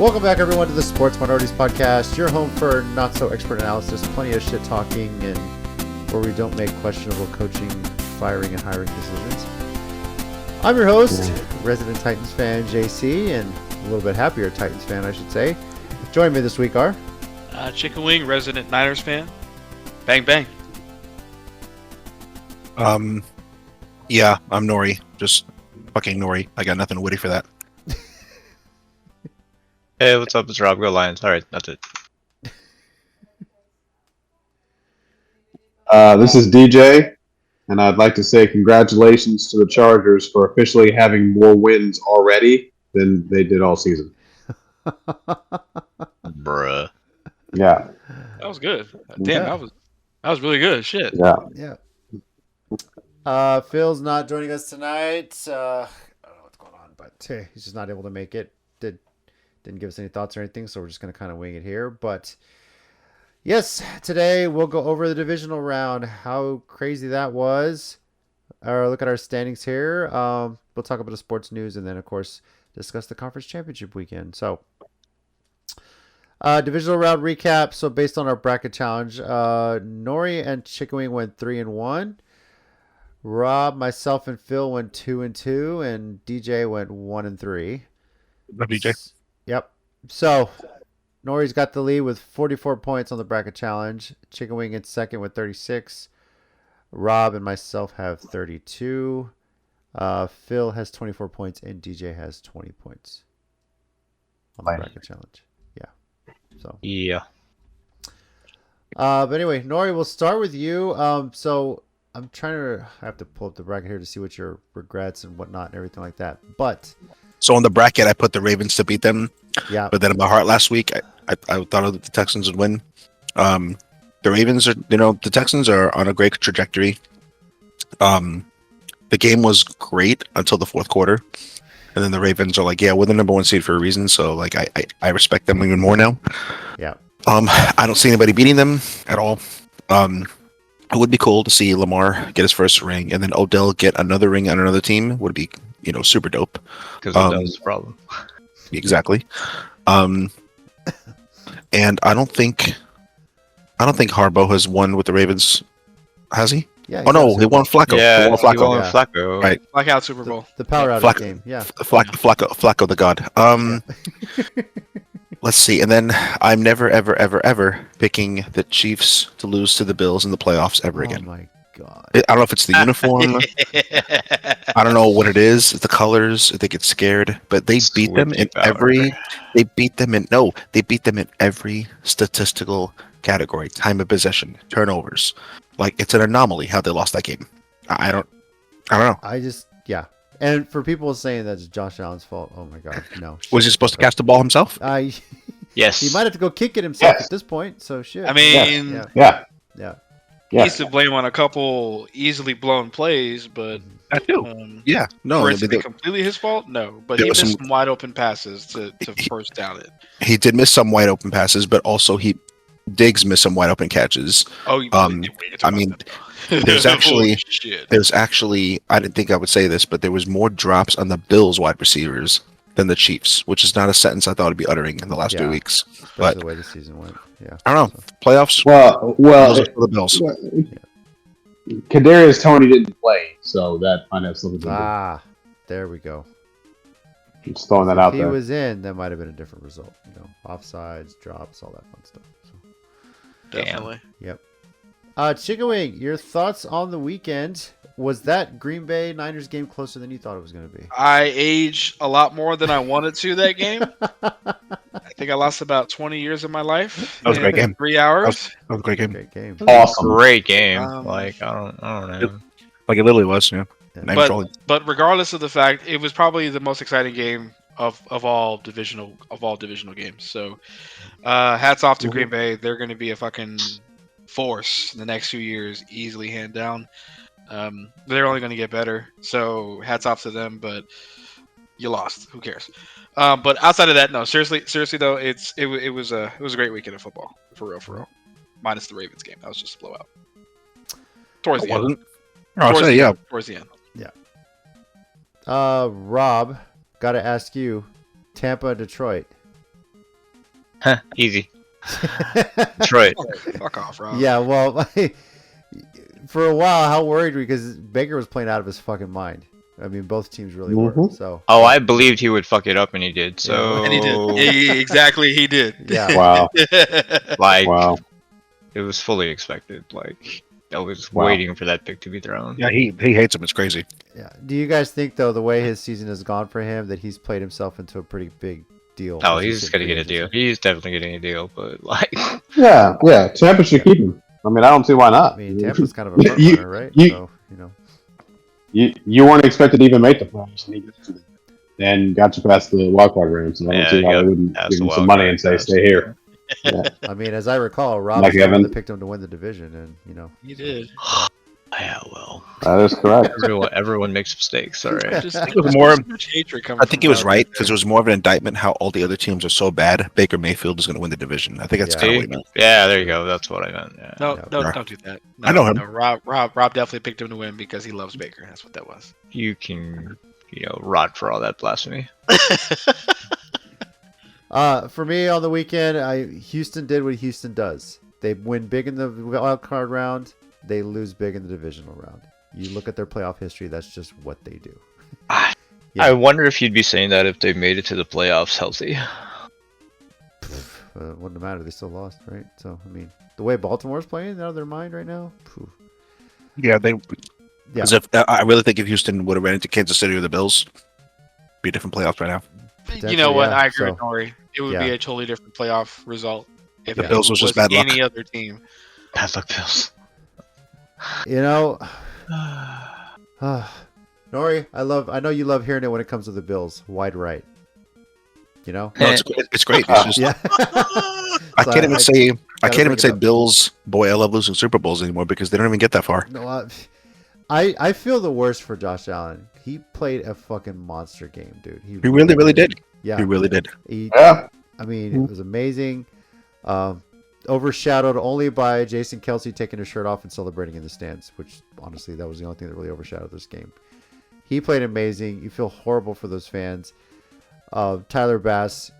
Welcome back, everyone, to the Sports Minorities Podcast, your home for not-so-expert analysis, plenty of shit talking, and where we don't make questionable coaching, firing, and hiring decisions. I'm your host, resident Titans fan, JC, and a little bit happier Titans fan, I should say. Joining me this week are... Chicken Wing, resident Niners fan. Bang, bang. Yeah, I'm Nori. Just fucking Nori. I got nothing witty for that. Hey, what's up? It's Rob. Go Lions. All right, that's it. This is DJ, and I'd like to say congratulations to the Chargers for officially having more wins already than they did all season. Bruh. Yeah. That was good. Damn, that was really good. Shit. Yeah. Phil's not joining us tonight. I don't know what's going on, but hey, he's just not able to make it. Didn't give us any thoughts or anything, so we're just going to kind of wing it here. But yes, today we'll go over the divisional round, how crazy that was. Look at our standings here. We'll talk about the sports news and then, of course, discuss the conference championship weekend. So, divisional round recap. So, based on our bracket challenge, Nori and Chicken Wing went 3-1. Rob, myself, and Phil went 2-2, and DJ went 1-3. DJ. Yep. So, Nori's got the lead with 44 points on the bracket challenge. Chicken Wing in second with 36. Rob and myself have 32. Phil has 24 points, and DJ has 20 points on the bracket challenge. Yeah. So. Yeah. But anyway, Nori, we'll start with you. So I'm I have to pull up the bracket here to see what your regrets and whatnot and everything like that. But. So on the bracket, I put the Ravens to beat them. Yeah. But then in my heart last week, I thought the Texans would win. The Ravens are, the Texans are on a great trajectory. The game was great until the fourth quarter. And then the Ravens are like, yeah, we're the number one seed for a reason. So, like, I respect them even more now. Yeah. I don't see anybody beating them at all. It would be cool to see Lamar get his first ring and then Odell get another ring on another team. Would be, super dope. Because Odell's the problem. Exactly. And I don't think Harbaugh has won with the Ravens. Has he? Yeah. Oh no, he won Flacco. Yeah, he won Flacco. he won Flacco. Right. Blackout Super Bowl. The power outage game. Yeah. Flacco the god. Let's see. And then I'm never, ever, ever, ever picking the Chiefs to lose to the Bills in the playoffs ever again. Oh my god. I don't know if it's the uniform. I don't know what it is. It's the colors. They get scared, but they beat them in every. They beat them in every statistical category: time of possession, turnovers. Like, it's an anomaly how they lost that game. I don't know. And for people saying that's Josh Allen's fault, oh my god, no. Was he supposed to catch the ball himself? Yes. He might have to go kick it himself at this point. So shit. I mean, Yeah. he's to blame on a couple easily blown plays, but I do. Yeah. No. for it to be completely his fault, no. But he missed some wide open passes to first down it. He did miss some wide open passes, but also Diggs missed some wide open catches. Oh, I mean, there's actually, I didn't think I would say this, but there was more drops on the Bills wide receivers than the Chiefs, which is not a sentence I thought I'd be uttering in the last 2 weeks. Especially But the way the season went. Yeah. I don't know. Playoffs. Well, For the Bills. Kadarius Toney didn't play, so that might have something to do. There we go. Just throwing that out If he there. was in, that might have been a different result. Offsides, drops, all that fun stuff. So. Definitely. Yep. Chicken Wing, your thoughts on the weekend? Was that Green Bay Niners game closer than you thought it was going to be? I aged a lot more than I wanted to that game. I think I lost about 20 years of my life. That was a great game. 3 hours. That was a great game. Great game. Awesome. Great game. I don't know. Like it literally was. Yeah. But regardless of the fact, it was probably the most exciting game of all divisional games. So, hats off to Green Bay. They're going to be a fucking force in the next few years, easily hand down. They're only going to get better. So, hats off to them. But you lost. Who cares? But outside of that, no. Seriously though, it was a great weekend of football for real. Minus the Ravens game. That was just a blowout. Towards the end. Towards the end. Yeah. Rob, got to ask you, Tampa, Detroit. Easy. Detroit. Fuck off, Rob. Yeah, well, for a while, how worried were you? Because Baker was playing out of his fucking mind. I mean, both teams really were. So. Oh, I believed he would fuck it up, and he did. So. And he did. Exactly, he did. Yeah. Wow. Like, Wow. it was fully expected. Like, I was waiting for that pick to be thrown. Yeah, he hates him. It's crazy. Yeah. Do you guys think, though, the way his season has gone for him, that he's played himself into a pretty big deal? Oh, he's gonna get a deal. He's definitely getting a deal, but like. Yeah. Tampa should keep him. I mean, I don't see why not. I mean, Tampa's kind of a front runner, right? So, you know. You weren't expected to even make the playoffs, and he got to them. And got you past the wildcard round, so I don't see why they wouldn't give him some money and say, "Stay here." Yeah. I mean, as I recall, Rob Like was the one Evan. that picked him to win the division, and you know. He did. Yeah, well. That is correct. Everyone makes mistakes. All right. It was more. Hatred coming I think he from was Rob right there. because it was more of an indictment how all the other teams are so bad. Baker Mayfield is going to win the division. I think that's kind of what he meant. Yeah, there you go. That's what I meant. Yeah. No, Yeah. don't do that. No, I know him. No, Rob definitely picked him to win because he loves Baker. That's what that was. You can, rot for all that blasphemy. For me on the weekend, Houston did what Houston does. They win big in the wild card round. They lose big in the divisional round. You look at their playoff history, that's just what they do. I wonder if you'd be saying that if they made it to the playoffs healthy. Wouldn't matter. They still lost, right? So, I mean, the way Baltimore's playing out of their mind right now. Phew. Yeah, Yeah. Because I really think if Houston would have ran into Kansas City or the Bills, it'd be a different playoffs right now. You know what? Yeah, I agree so- with Nori. It would yeah. be a totally different playoff result if The it Bills was just bad luck. any other team. Bad luck, Bills. You know, Nori, I know you love hearing it when it comes to the Bills. Wide right. You know? No, it's great. It's just, Yeah. I can't even say bring it up. Bills. Boy, I love losing Super Bowls anymore because they don't even get that far. No, I feel the worst for Josh Allen. He played a fucking monster game, dude. He really did. Yeah. He really did. Yeah. I mean, it was amazing. Overshadowed only by Jason Kelsey taking his shirt off and celebrating in the stands, which honestly, that was the only thing that really overshadowed this game. He played amazing. You feel horrible for those fans. Tyler Bass,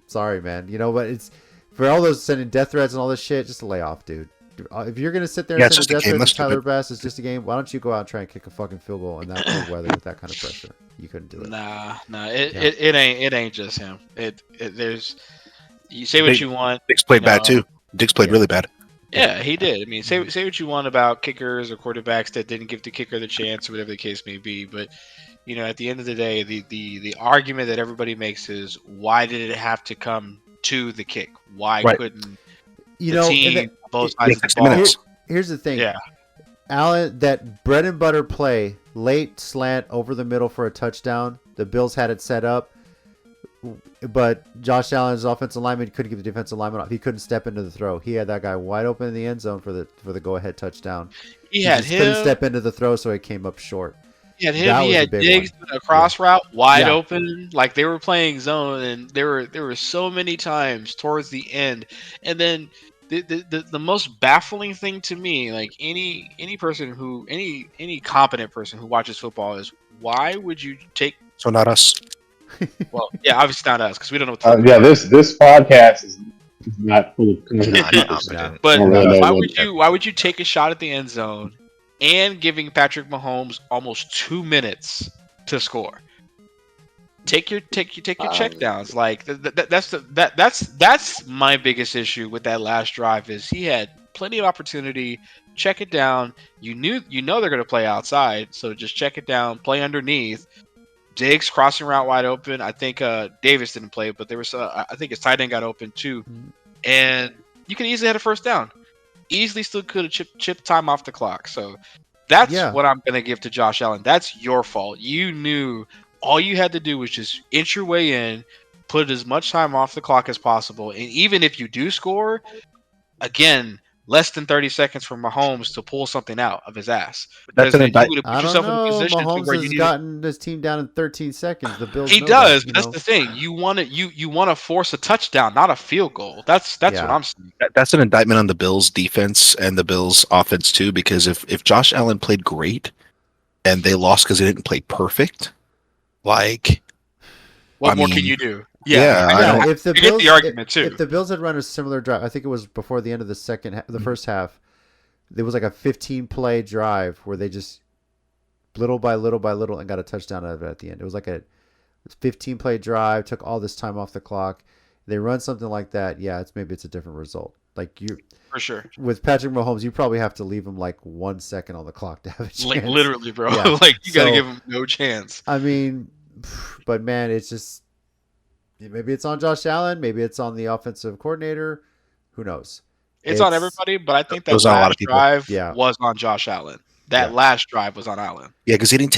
sorry, man. You know, but it's for all those sending death threats and all this shit, just lay off, dude. If you're gonna sit there and send death threats to Tyler Bass, it's just a game. Why don't you go out and try and kick a fucking field goal in that cold weather with that kind of pressure? You couldn't do it. Nah. It ain't just him. There's. You say what you want. Diggs played bad too. Diggs played really bad. Yeah, he did. I mean, say what you want about kickers or quarterbacks that didn't give the kicker the chance or whatever the case may be, but at the end of the day, the argument that everybody makes is why did it have to come to the kick? Why couldn't the team both sides of the ball? Here's the thing. Yeah. Allen, that bread and butter play, late slant over the middle for a touchdown. The Bills had it set up, but Josh Allen's offensive lineman couldn't get the defensive lineman off. He couldn't step into the throw. He had that guy wide open in the end zone for the go-ahead touchdown. He had just him. couldn't step into the throw, so it came up short. He had him. That He was a had big Diggs one. doing a cross route wide Yeah. open, like they were playing zone, and there were so many times towards the end, and then the most baffling thing to me, like any competent person who watches football, is why would you take? So not us. Well, yeah, obviously not us because we don't know what. To Yeah. This podcast is not full of confident. Yeah. But Yeah. why would you take a shot at the end zone and giving Patrick Mahomes almost 2 minutes to score? Take your check downs. Like that's my biggest issue with that last drive is he had plenty of opportunity. Check it down. You know they're going to play outside, so just check it down. Play underneath. Diggs crossing route wide open. I think Davis didn't play, but there was I think his tight end got open too, and you could easily had a first down. Easily still could have chipped time off the clock. So that's what I'm gonna give to Josh Allen. That's your fault. You knew all you had to do was just inch your way in, put as much time off the clock as possible, and even if you do score, again, less than 30 seconds for Mahomes to pull something out of his ass. That's an I don't know. Mahomes has gotten this team down in 13 seconds. The Bills. He know does. that, But that's the thing. You want to force a touchdown, not a field goal. That's what I'm saying. That's an indictment on the Bills' defense and the Bills' offense too. Because if Josh Allen played great and they lost because he didn't play perfect, like what more can you do? If the I Bills, get the argument too. If the Bills had run a similar drive, I think it was before the end of the first half. There was like a 15-play drive where they just little by little and got a touchdown out of it at the end. It was like a 15-play drive, took all this time off the clock. They run something like that, maybe it's a different result. Like for sure. With Patrick Mahomes, you probably have to leave him like 1 second on the clock to have a chance. Like literally, bro. Like you gotta give him no chance. I mean, but man, it's just maybe it's on Josh Allen, maybe it's on the offensive coordinator. Who knows? It's on everybody, but I think that last drive was on Josh Allen. That last drive was on Allen. Yeah, because he didn't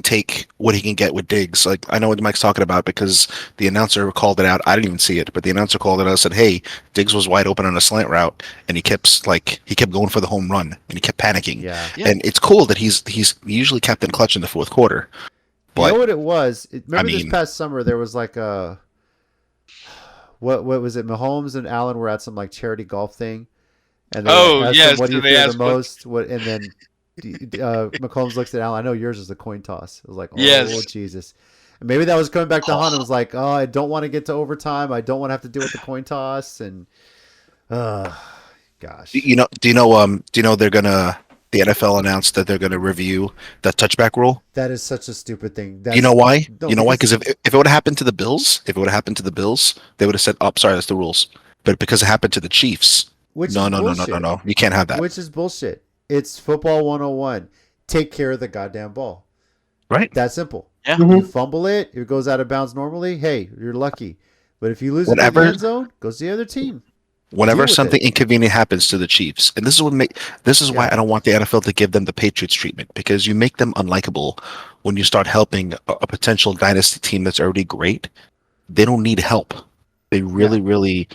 take what he can get with Diggs. Like I know what Mike's talking about because the announcer called it out. I didn't even see it, but the announcer called it out and said, "Hey, Diggs was wide open on a slant route, and he kept going for the home run, and he kept panicking." Yeah. And it's cool that he's usually kept in clutch in the fourth quarter. But, you know what it was? Remember this past summer there was like a what was it? Mahomes and Allen were at some like charity golf thing, and they asked him, what do you fear the most? And then Mahomes looks at Allen. I know yours is the coin toss. It was like, Jesus. And maybe that was coming back to Hunt. It was like, I don't want to get to overtime. I don't want to have to deal with the coin toss. And gosh, do you know they're gonna? The NFL announced that they're going to review the touchback rule. That is such a stupid thing. You know why? Because if it would have happened to the Bills, they would have said, "Oh, sorry, that's the rules." But because it happened to the Chiefs, no, you can't have that. Which is bullshit. It's football 101. Take care of the goddamn ball. Right. That simple. Yeah. You fumble it, it goes out of bounds normally. Hey, you're lucky. But if you lose it in the end zone, goes to the other team. Whenever something inconvenient happens to the Chiefs, and this is why I don't want the NFL to give them the Patriots treatment, because you make them unlikable when you start helping a potential dynasty team that's already great. They don't need help. They really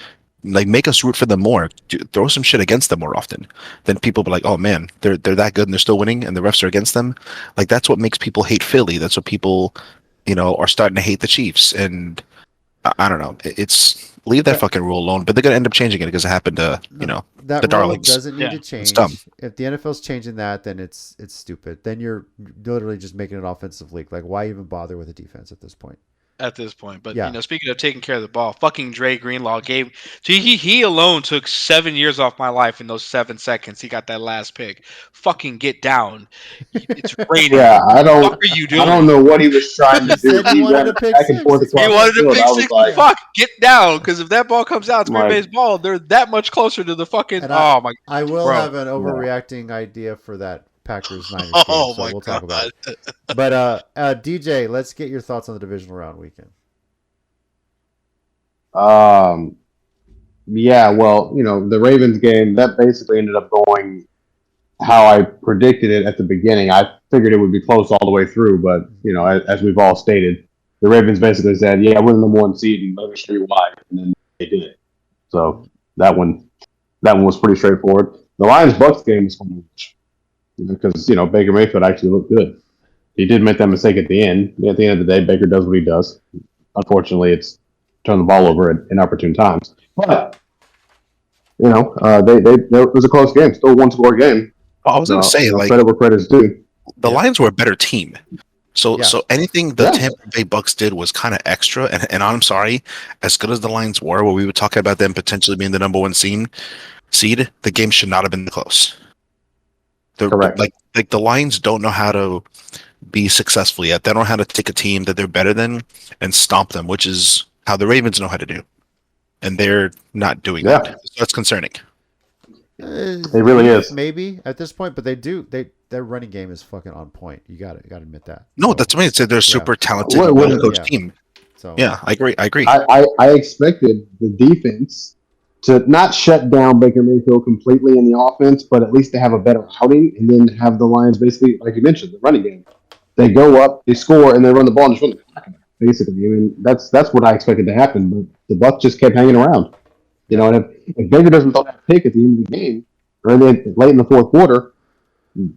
make us root for them more. Throw some shit against them more often. Then people be like, oh man, they're that good and they're still winning, and the refs are against them. Like that's what makes people hate Philly. That's what people, are starting to hate the Chiefs. And I don't know. It's leave that fucking rule alone. But they're gonna end up changing it because it happened to that the Darlings. Doesn't need to change. It's dumb. If the NFL's changing that, then it's stupid. Then you're literally just making an offensive league. Like why even bother with a defense at this point? But speaking of taking care of the ball, fucking Dre Greenlaw he alone took 7 years off my life in those 7 seconds. He got that last pick. Fucking get down. It's raining. I don't. What are you doing? I don't know what he was trying to do. He wanted to pick back and forth across He wanted to pick six. Like, fuck, get down, because if that ball comes out, it's Green Bay's ball. They're that much closer to the fucking. Oh my! I will have an overreacting idea for that Packers Niners game, so we'll talk about it. But DJ, let's get your thoughts on the divisional round weekend. Yeah, well, the Ravens game, that basically ended up going how I predicted it at the beginning. I figured it would be close all the way through, but as we've all stated, the Ravens basically said, "Yeah, we're the number one seed and let us show you why," and then they did it. So that one was pretty straightforward. The Lions-Bucks game was fun because Baker Mayfield actually looked good. He did make that mistake at the end. At the end of the day, Baker does what he does. Unfortunately, it's turn the ball over at inopportune times. But it was a close game, still a one-score game. I was going to say, credit where credit's due. The Lions were a better team. So anything the Tampa Bay Bucks did was kind of extra. And I'm sorry, as good as the Lions were, where we were talking about them potentially being the number one seed, the game should not have been close. Correct. Like the Lions don't know how to be successful yet. They don't know how to take a team that they're better than and stomp them, which is how the Ravens know how to do. And they're not doing that. So that's concerning. It really is. Maybe at this point, but their running game is fucking on point. You got to admit that. No, that's what I mean. They're a super talented, well-coached team. So I agree. I expected the defense to not shut down Baker Mayfield completely in the offense, but at least to have a better outing, and then have the Lions basically, like you mentioned, the running game. They go up, they score, and they run the ball and just run the clock. Basically, I mean that's what I expected to happen, but the Bucs just kept hanging around. And if Baker doesn't throw that pick at the end of the game or late in the fourth quarter,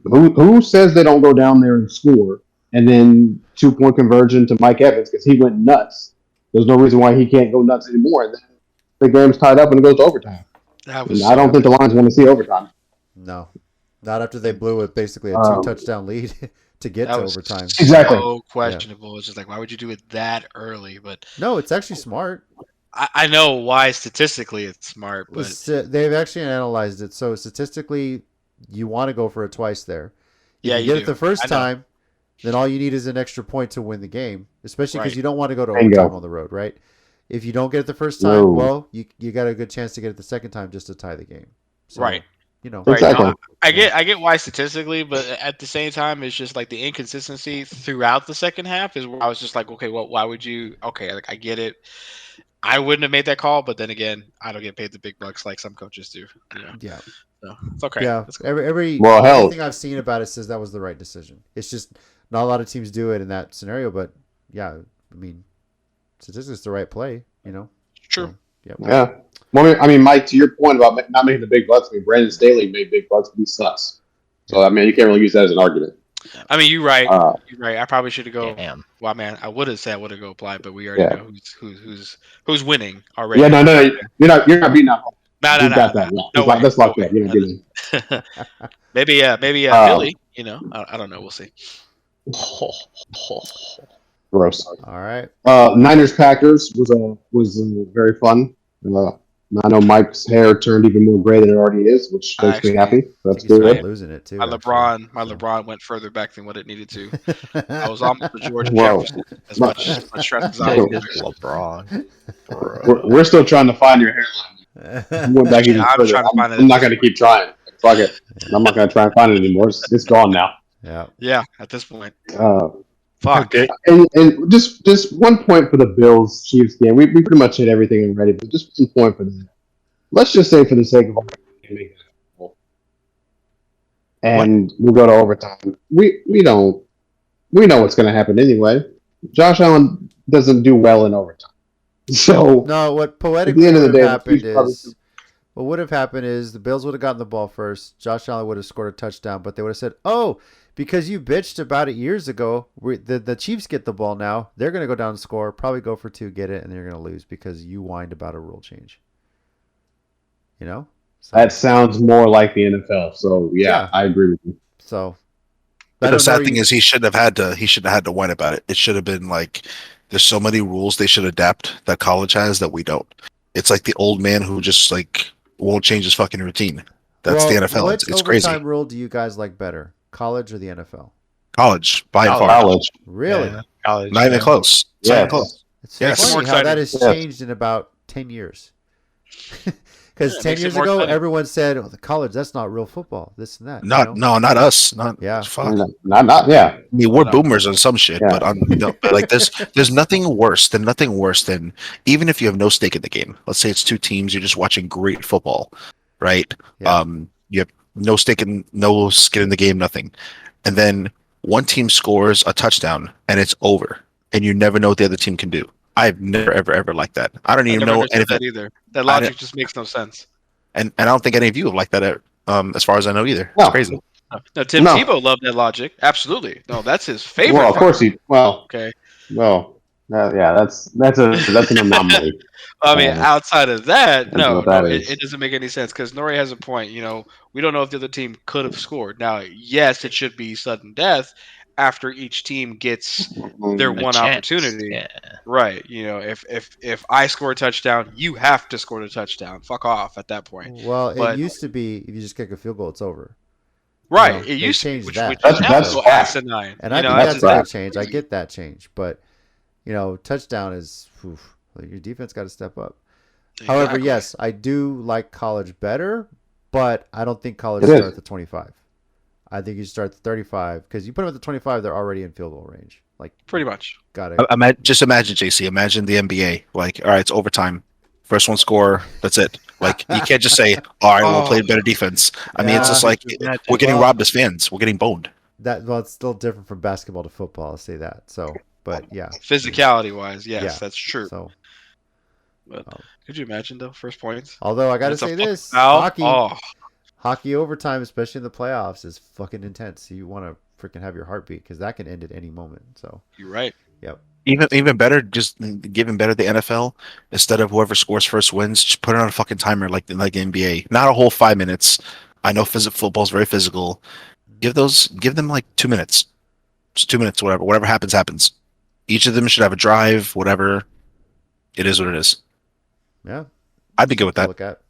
who says they don't go down there and score and then 2-point conversion to Mike Evans because he went nuts? There's no reason why he can't go nuts anymore. And then the game's tied up and it goes to overtime. I don't think the Lions want to see overtime. No. Not after they blew it basically a 2-touchdown lead to get That to was overtime. Exactly. so questionable. It's just like, why would you do it that early? But No, it's actually smart. I know why statistically it's smart, but They've actually analyzed it. So statistically, you want to go for it twice there. If yeah, you get do. it the first I know. time, then all you need is an extra point to win the game, especially because Right. you don't want to go to Bingo. overtime on the road, right? If you don't get it the first time, No. well, you got a good chance to get it the second time just to tie the game. So, Right. You know, Right. Exactly. No, I get why statistically, but at the same time, it's just like the inconsistency throughout the second half is where I was just like, okay, well, why would you? Okay, like I get it. I wouldn't have made that call, but then again, I don't get paid the big bucks like some coaches do. You know, yeah. so it's okay. Yeah, It's cool. everything I've seen about it says that was the right decision. It's just not a lot of teams do it in that scenario, but yeah, I mean, statistics the right play, you know. True. So, yep. Yeah. Well, I mean, Mike, to your point about not making the big bucks, I mean, Brandon Staley made big bucks, but he sucks. So I mean, you can't really use that as an argument. I mean, you're right. You're right. I probably should have go. Damn. Well, man, I would have said I would have go apply, but we already Yeah. know who's winning already. Yeah, no, you're not beating up. No. Got that. Yeah. No way. That's locked No up. You're not getting. Maybe Philly. You know, I don't know. We'll see. Gross. All right. Niners Packers was very fun. I know Mike's hair turned even more gray than it already is, which makes me happy. That's You started good. losing it too. My actually. LeBron went further back than what it needed to. I was almost a George Whoa. Jefferson as much stress as I was. LeBron. We're still trying to find your hairline. Went back even I'm further. trying to find it. I'm not going to keep trying. Fuck it. I'm not going to try and find it anymore. It's gone now. Yeah. Yeah, at this point. Fuck. And just 1 point for the Bills Chiefs game. We pretty much hit everything already, but just 1 point for them. Let's just say for the sake of argument, and we'll go to overtime. We know what's going to happen anyway. Josh Allen doesn't do well in overtime. So No, what at poetically the end of the would have day, happened the Chiefs is what would have happened is the Bills would have gotten the ball first. Josh Allen would have scored a touchdown, but they would have said, "Oh, because you bitched about it years ago, the Chiefs get the ball now. They're going to go down and score, probably go for 2, get it, and they're going to lose because you whined about a rule change." You know? So, that sounds more like the NFL. So yeah. I agree with you. So But the sad thing is he shouldn't have had to whine about it. It should have been like there's so many rules they should adapt that college has that we don't. It's like the old man who just like won't change his fucking routine. That's the NFL. What It's crazy. overtime rule do you guys like better? College or the NFL? College, by and far. College. Really? Yeah, college. Not even close. Not even Yes. close. It's so Yes. funny More how that exciting. has Yes. changed in about 10 years. Because Yeah, 10 makes it years more ago, exciting. everyone said, "Oh, the college, that's not real football. This and that." Not us. Not Yeah. fuck. Not yeah. I mean, we're No. boomers on some shit, Yeah. but on but like there's nothing worse than even if you have no stake in the game. Let's say it's 2 teams, you're just watching great football, right? Yeah. You have no skin in the game, nothing, and then one team scores a touchdown and it's over, and you never know what the other team can do. I've never ever liked that. I don't I even never know understood anything, that either. That logic just makes no sense. and I don't think any of you have liked that. As far as I know, either. No. It's crazy. No, Tim No. Tebow loved that logic. Absolutely. No, that's his favorite. Well, of course he. Well, Okay. yeah. That's an anomaly. I mean, outside of that, That's no, what that is. it doesn't make any sense because Nori has a point. You know, we don't know if the other team could have scored. Now, yes, it should be sudden death after each team gets their A one chance. opportunity. Yeah. Right. You know, if I score a touchdown, you have to score the touchdown. Fuck off at that point. Well, But- it used to be if you just kick a field goal, it's over. Right. know, It they used to be, changed which, that. which That's is now so fact. asinine. And You I know, think that's that's a fact. good change. I get that change. But, touchdown is your defense got to step up. However, Exactly. yes, I do like college better, but I don't think college It starts is. at the 25. I think you start at the 35 because you put them at the 25, they're already in field goal range. Like, Pretty much. got it. Just imagine, JC. Imagine the NBA. Like, all right, it's overtime. First one score. That's it. Like, you can't just say, "All right, we'll play better defense." I mean, it's just like we're getting robbed as fans. We're getting boned. It's still different from basketball to football. I'll say that. So, but yeah. Physicality wise, yes, Yeah. that's true. So, But could you imagine though? First points. although I got to It's a say fucking this, foul. hockey overtime, especially in the playoffs, is fucking intense. You want to freaking have your heartbeat because that can end at any moment. So, You're right. yep. Even better, just giving better the NFL instead of whoever scores first wins. Just put it on a fucking timer like the NBA. Not a whole 5 minutes. I know football's very physical. Give them like 2 minutes. Just 2 minutes, whatever happens. Each of them should have a drive, whatever. It is what it is. Yeah, I'd be good with that. look at.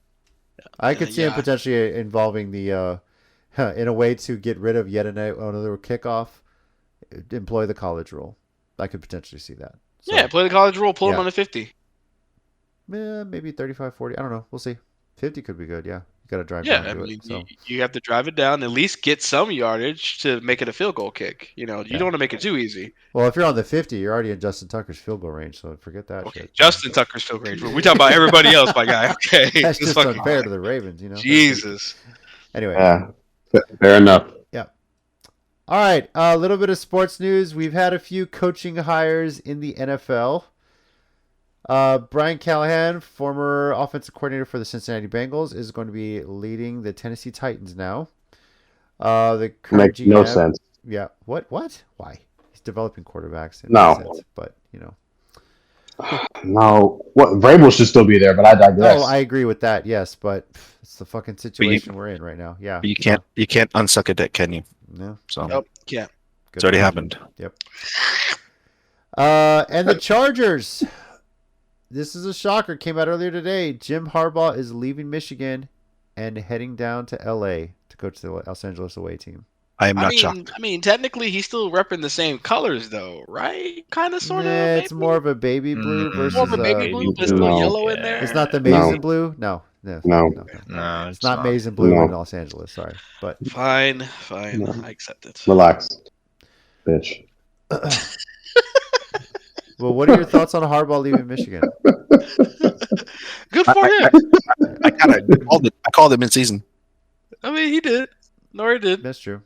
I could see him potentially involving the in a way to get rid of yet another kickoff. Employ the college rule. I could potentially see that. So, Yeah, play the college rule, pull him on a 50. Maybe 35, 40. I don't know. We'll see. 50 could be good. Yeah, you got to drive Yeah, down I to mean, it. So you have to drive it down, at least get some yardage to make it a field goal kick. You don't want to make it too easy. well, if you're on the 50, you're already in Justin Tucker's field goal range. So forget that Okay, shit. Justin Tucker's field range. We talk about everybody else, my guy. Okay, That's It's just fucking unfair to the Ravens, Jesus. Anyway. Yeah, fair enough. Yeah. All right. A little bit of sports news. We've had a few coaching hires in the NFL. Brian Callahan, former offensive coordinator for the Cincinnati Bengals, is going to be leading the Tennessee Titans now. The current Makes no GM sense. Yeah. What? Why? He's developing quarterbacks. No. Sense, but No. What? Vrabel should still be there, but I digress. Oh, I agree with that. Yes, but it's the fucking situation we're in right now. Yeah. You can't unsuck a dick, can you? No. So Nope, yeah. it's already happened. Yep. And the Chargers. This is a shocker. Came out earlier today. Jim Harbaugh is leaving Michigan and heading down to L.A. to coach the Los Angeles away team. I am not shocked. I mean, technically, he's still repping the same colors, though, right? Kind of, sort of. It's more of a baby blue versus more of a baby blue, but still yellow in there. It's not the maize and blue. No. No, It's not maize and blue in Los Angeles. Sorry, but fine. I accept it. Relax, bitch. Well, what are your thoughts on Harbaugh leaving Michigan? Good for him. I called it mid-season. I mean, he did. Nor did. That's true.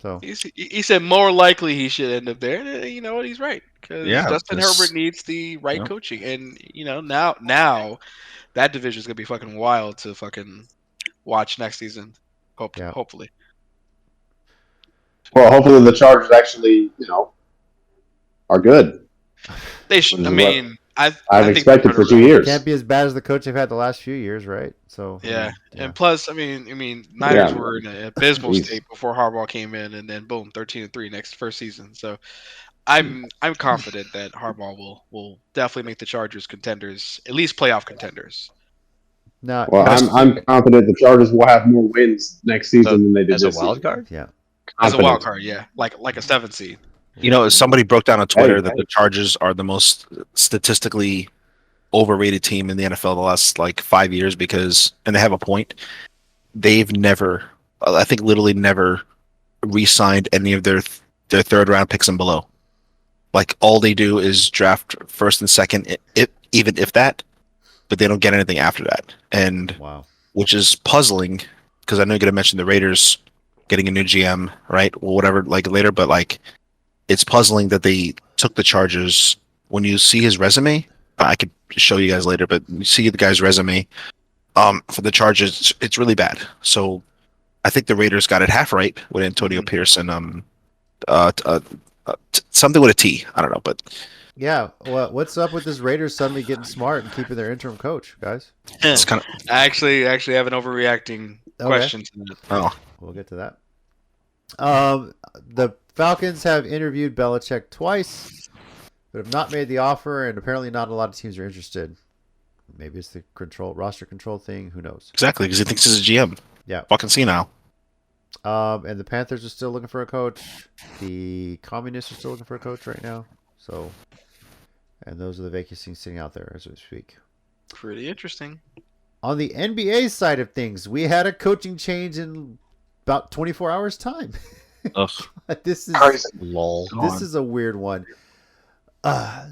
So he said more likely he should end up there. And you know what? He's right, because Justin Herbert needs the right coaching, and now that division is gonna be fucking wild to fucking watch next season. Hopefully. Well, hopefully the Chargers actually, are good. They should. I mean, I've expected for 2 years. Can't be as bad as the coach they've had the last few years, right? So yeah. And plus, I mean, Niners were in an abysmal state before Harbaugh came in, and then boom, 13-3 first season. So I'm confident that Harbaugh will definitely make the Chargers contenders, at least playoff contenders. No, well, I'm confident the Chargers will have more wins next season than they did as this a wild season. card. Yeah, as a wild card, yeah, like a 7th seed. Somebody broke down on Twitter that the Chargers are the most statistically overrated team in the NFL the last 5 years and they have a point. They've never, I think, literally never re-signed any of their third round picks and below. All they do is draft first and second, even if that, but they don't get anything after that. And which is puzzling because I know you're gonna mention the Raiders getting a new GM, right? Or whatever, later, but it's puzzling that they took the Chargers. When you see his resume, I could show you guys later, but you see the guy's resume for the Chargers, it's really bad. So I think the Raiders got it half right with Antonio Pierce and something with a T. I don't know, but yeah. Well, what's up with this Raiders suddenly getting smart and keeping their interim coach, guys? It's kind of. I actually have an overreacting question to that. Oh, we'll get to that. The Falcons have interviewed Belichick twice, but have not made the offer, and apparently not a lot of teams are interested. Maybe it's the roster control thing. Who knows? Exactly, because he thinks he's a GM. Yeah. Fucking see now. And the Panthers are still looking for a coach. The Communists are still looking for a coach right now. So, and those are the vacancies sitting out there as we speak. Pretty interesting. On the NBA side of things, we had a coaching change in about 24 hours time. Ugh. This is Crazy. Lol. This is a weird one.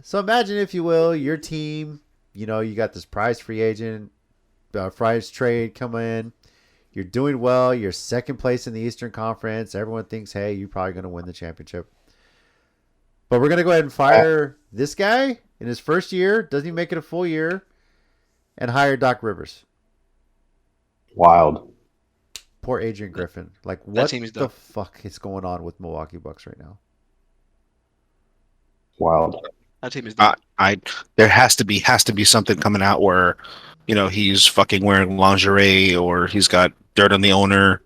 So imagine, if you will, your team, you got this prize free agent, prize trade coming in. You're doing well. You're second place in the Eastern Conference. Everyone thinks, hey, you're probably going to win the championship. But we're going to go ahead and fire this guy in his first year. Doesn't even make it a full year. And hire Doc Rivers. Wild. Poor Adrian Griffin. What the fuck is going on with Milwaukee Bucks right now? Wild. That team is deep. There has to be something coming out where, he's fucking wearing lingerie, or he's got dirt on the owner,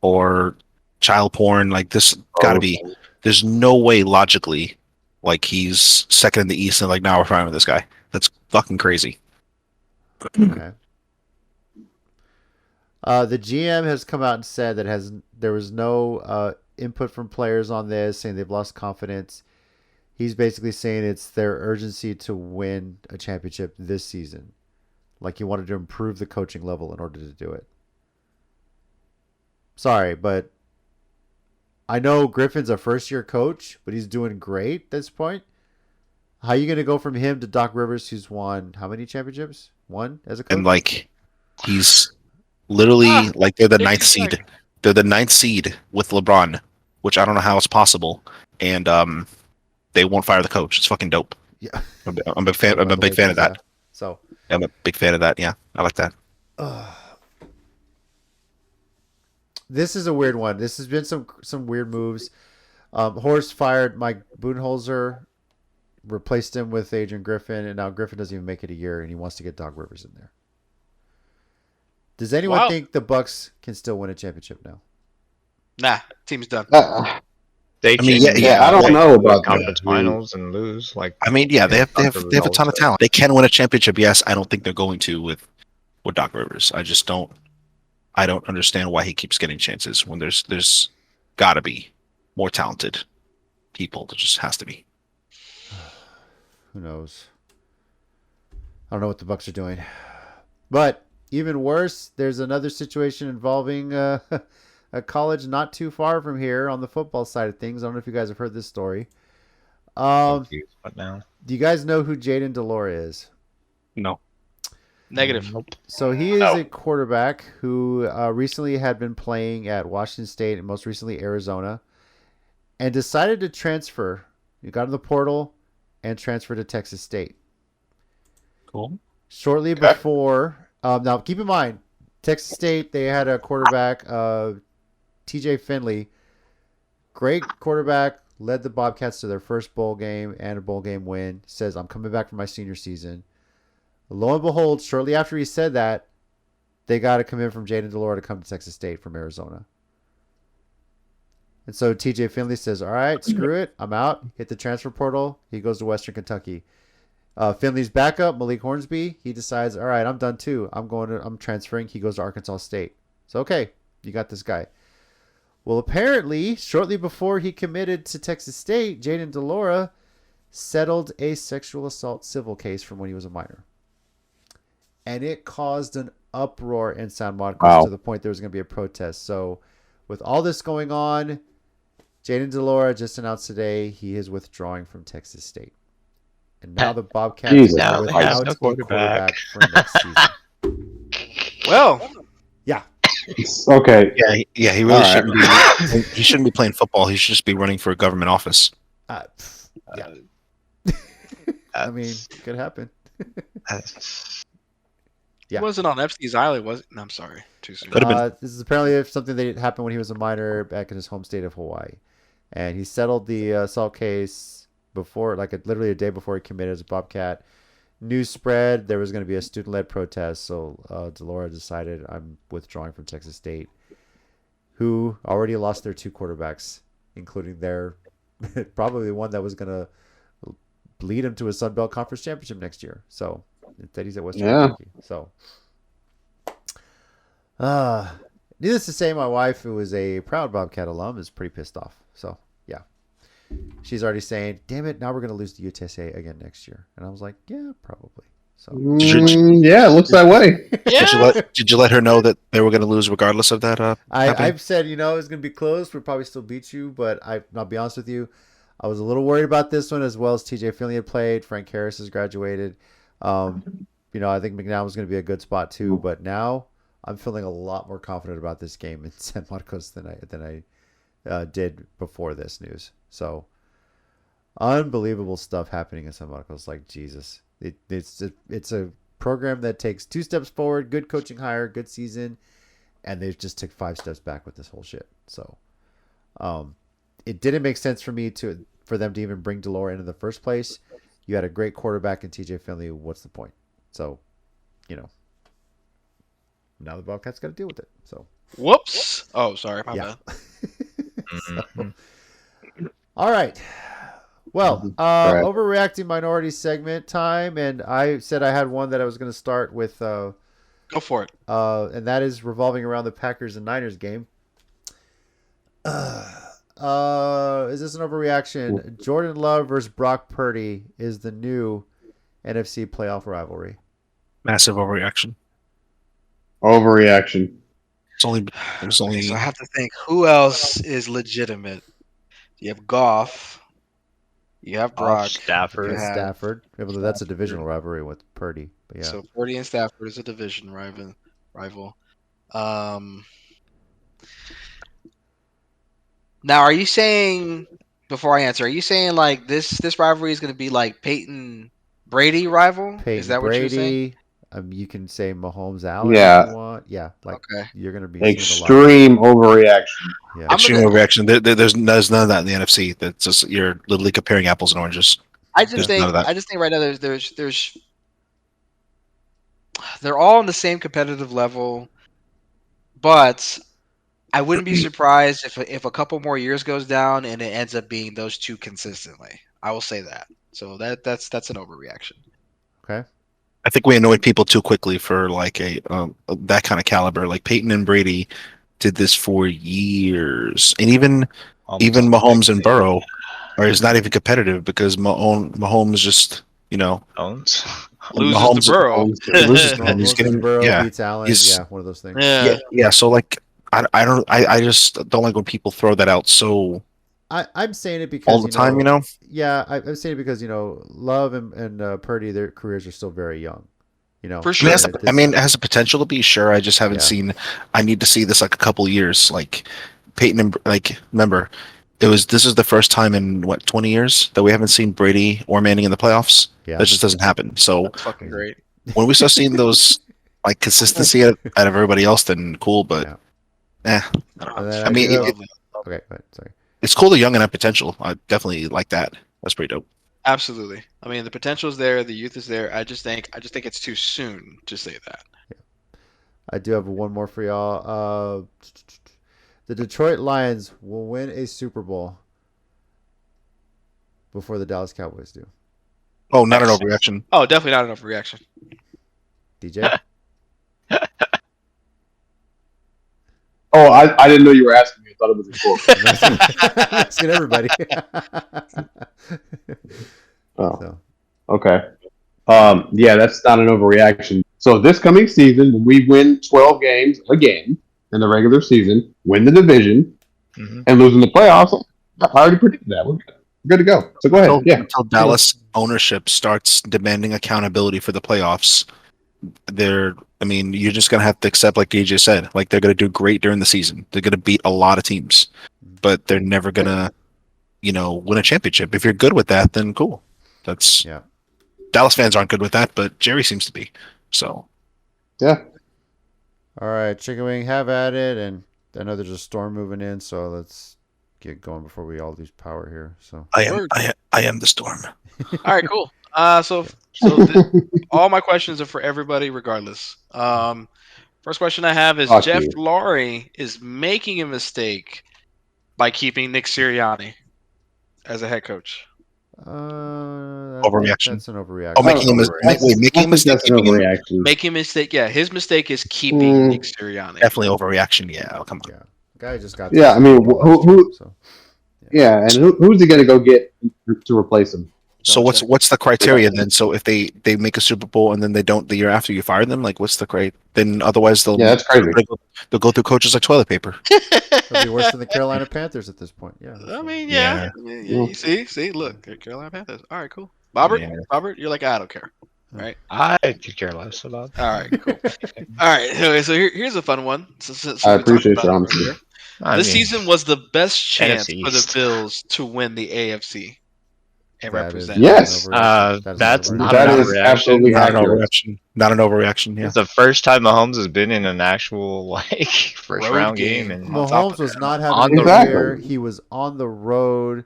or child porn. Like this, gotta be. There's no way logically, like he's second in the East, and like now we're fine with this guy. That's fucking crazy. Okay. The GM has come out and said that there was no input from players on this, saying they've lost confidence. He's basically saying it's their urgency to win a championship this season. Like he wanted to improve the coaching level in order to do it. Sorry, but I know Griffin's a first-year coach, but he's doing great at this point. How are you going to go from him to Doc Rivers, who's won how many championships? One as a coach? And like he's literally like they're the ninth seed. They're the ninth seed with LeBron, which I don't know how it's possible. And they won't fire the coach. It's fucking dope. Yeah, I'm a big fan. I'm a big fan of that. So I'm a big fan of that. Yeah, I like that. This is a weird one. This has been some weird moves. Horst fired Mike Budenholzer, replaced him with Adrian Griffin, and now Griffin doesn't even make it a year, and he wants to get Doc Rivers in there. Does anyone think the Bucks can still win a championship now? Nah, team's done. They I don't know about conference finals and lose. Like, I mean, yeah, they have a ton of talent. They can win a championship. Yes, I don't think they're going to with Doc Rivers. I just don't. I don't understand why he keeps getting chances when there's got to be more talented people. There just has to be. Who knows? I don't know what the Bucks are doing, but even worse, there's another situation involving a college not too far from here on the football side of things. I don't know if you guys have heard this story. What now? Do you guys know who Jaden Delora is? No. Negative. Nope. So he is a quarterback who recently had been playing at Washington State and most recently Arizona, and decided to transfer. He got in the portal and transferred to Texas State. Cool. Shortly before, now keep in mind, Texas State, they had a quarterback, TJ Finley, great quarterback, led the Bobcats to their first bowl game and a bowl game win. Says, I'm coming back for my senior season. Lo and behold, shortly after he said that, they got to come in from Jaden Delora to come to Texas State from Arizona. And so TJ Finley says, all right, screw it. I'm out. Hit the transfer portal. He goes to Western Kentucky. Finley's backup, Malik Hornsby, he decides, all right, I'm done too. I'm transferring. He goes to Arkansas State. So, okay, you got this guy. Well, apparently, shortly before he committed to Texas State, Jaden Delora settled a sexual assault civil case from when he was a minor. And it caused an uproar in San Marcos to the point there was going to be a protest. So with all this going on, Jaden Delora just announced today he is withdrawing from Texas State. And now the Bobcats are without a quarterback for next season. Well, yeah. Okay. Yeah, he really shouldn't be. He shouldn't be playing football. He should just be running for a government office. Yeah. I mean, it could happen. yeah. It wasn't on Epstein's Island, was it? No, I'm sorry. Too soon. This is apparently something that happened when he was a minor back in his home state of Hawaii. And he settled the assault case before, literally a day before he committed as a Bobcat. News spread there was going to be a student-led protest, so Delora decided, I'm withdrawing from Texas State, who already lost their two quarterbacks, including their probably one that was going to lead him to a Sun Belt Conference championship next year. So instead he's at Western Kentucky. So needless to say, my wife, who was a proud Bobcat alum, is pretty pissed off. So yeah, she's already saying, damn it, now we're going to lose to UTSA again next year. And I was like, yeah, probably. So yeah, it looks that way. Did you let her know that they were going to lose regardless of that? I've said, it's going to be close. We'll probably still beat you, but I'll be honest with you, I was a little worried about this one, as well as TJ Finley had played. Frank Harris has graduated. I think McNown was going to be a good spot too, but now I'm feeling a lot more confident about this game in San Marcos than I did before this news. So unbelievable stuff happening in San Marcos. Like, Jesus, it's a program that takes 2 steps forward, good coaching hire, good season, and they just took 5 steps back with this whole shit. So it didn't make sense for me for them to even bring Delora in the first place. You had a great quarterback in TJ Finley. What's the point? So, now the Bobcats got to deal with it. So, Whoops. Oh, sorry. My bad. So, all right. Well, overreacting minority segment time, and I said I had one that I was going to start with. Go for it. And that is revolving around the Packers and Niners game. Is this an overreaction? Jordan Love versus Brock Purdy is the new NFC playoff rivalry. Massive overreaction. Overreaction. There's only. So I have to think. Who else is legitimate? You have Goff. You have Brock. Stafford. Okay, Stafford. Yeah, well, that's a divisional rivalry with Purdy. But yeah. So Purdy and Stafford is a division rival. Now, are you saying, before I answer, are you saying like this rivalry is going to be like Peyton Brady rival? Is that what you're saying? You can say Mahomes Allen Yeah. if you want. Yeah, okay. You're going to be extreme overreaction. Yeah. Extreme overreaction. There's none of that in the NFC. That's just you're literally comparing apples and oranges. I just think right now there's they're all on the same competitive level, but I wouldn't be surprised if a couple more years goes down and it ends up being those two consistently. I will say that. So that's an overreaction. Okay. I think we annoyed people too quickly for like that kind of caliber. Like Peyton and Brady did this for years, and even Mahomes and Burrow is not even competitive because Mahomes just loses Mahomes, to Burrow. He's getting Burrow beats Allen. One of those things. Yeah. So like I just don't like when people throw that out. So I'm saying it because all the time, Yeah, I'm saying it because Love and Purdy, their careers are still very young. For sure. It has the potential to be. Sure, I just haven't seen. I need to see this like a couple years. Like Peyton and remember, this is the first time in 20 years that we haven't seen Brady or Manning in the playoffs. Yeah, that just doesn't happen. So that's fucking great. When we start seeing those like consistency out of everybody else, then cool. But okay, go ahead. Sorry. It's cool. The young and have potential. I definitely like that. That's pretty dope. Absolutely. I mean, the potential is there. The youth is there. I just think it's too soon to say that. Yeah. I do have one more for y'all. The Detroit Lions will win a Super Bowl before the Dallas Cowboys do. Oh, not an overreaction. Oh, definitely not an overreaction. DJ? Oh, I didn't know you were asking me. I thought it was a quote. Asking everybody. Okay. Yeah, that's not an overreaction. So this coming season, when we win 12 games again in the regular season, win the division, and lose in the playoffs, I already predicted that. We're good to go. So go ahead. Until Dallas ownership starts demanding accountability for the playoffs, you're just going to have to accept, like DJ said, like they're going to do great during the season. They're going to beat a lot of teams, but they're never going to, win a championship. If you're good with that, then cool. That's Dallas fans aren't good with that, but Jerry seems to be. So, yeah. All right, Chicken Wing, have at it. And I know there's a storm moving in, so let's get going before we all lose power here. So I am the storm. All right, cool. So all my questions are for everybody, regardless. First question I have is Jeff Lurie is making a mistake by keeping Nick Sirianni as a head coach. Overreaction. That's an overreaction. Oh, making a mistake. Making a mistake. Yeah, his mistake is keeping Nick Sirianni. Definitely overreaction. Yeah, come on. Yeah, guy just got. Yeah, I mean, and who's he going to go get to replace him? So what's the criteria then? So if they make a Super Bowl and then they don't the year after, you fire them? Like what's the criteria? Then otherwise that's crazy. They'll go through coaches like toilet paper. It'll be worse than the Carolina Panthers at this point. Yeah. I mean, yeah. You see, look, Carolina Panthers. All right, cool. Robert, you're like, I don't care, right? I could care less about. All right, cool. All right, anyway, so here's a fun one. I appreciate your honesty. This season was the best chance for the Bills to win the AFC. And represent. Yes, that's not that an is overreaction. absolutely Not an overreaction. Not an overreaction. Yeah. It's the first time Mahomes has been in an actual first round game. And Mahomes was not having a year. He was on the road.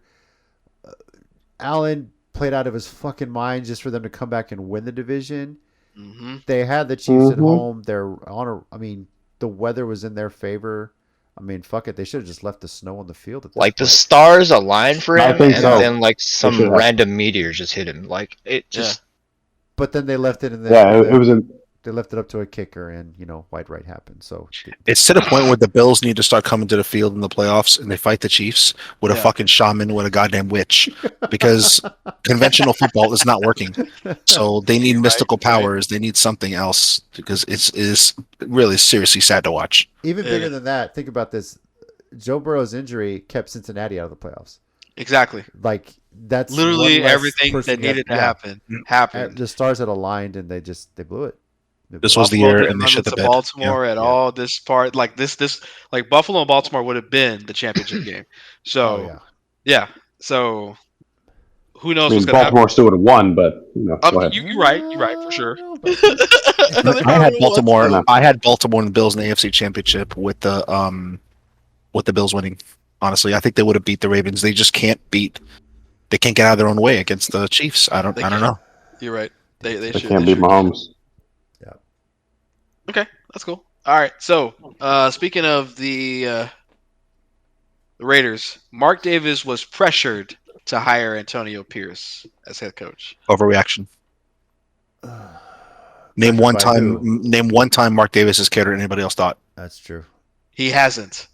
Allen played out of his fucking mind just for them to come back and win the division. Mm-hmm. They had the Chiefs at home. The weather was in their favor. I mean, fuck it. They should have just left the snow on the field at this Like the point. stars aligned for I him, think and so. then like should some have. random meteor just hit him. Like it just. But then they left it in the. Yeah, it was a. They left it up to a kicker, and wide right happened. So It's to the point where the Bills need to start coming to the field in the playoffs, and they fight the Chiefs with a fucking shaman with a goddamn witch, because conventional football is not working. So they need mystical powers. They need something else, because it is really seriously sad to watch. even bigger than that, think about this: Joe Burrow's injury kept Cincinnati out of the playoffs. Exactly. Like that's Literally one less everything person that needed to happen happened. The stars had aligned, and they blew it. This was the year, and they shit the bed. Baltimore at all. This part, like this, like Buffalo and Baltimore would have been the championship game. So, So, who knows what's going to happen? Baltimore still would have won, but go ahead. You're right for sure. I had Baltimore and the Bills in the AFC Championship with the Bills winning. Honestly, I think they would have beat the Ravens. They just can't beat. They can't get out of their own way against the Chiefs. I don't know. You're right. They can't beat Mahomes. Yeah. Okay, that's cool. All right. So, speaking of the Raiders, Mark Davis was pressured to hire Antonio Pierce as head coach. Overreaction. Name one time Mark Davis has cared or anybody else thought. That's true. He hasn't.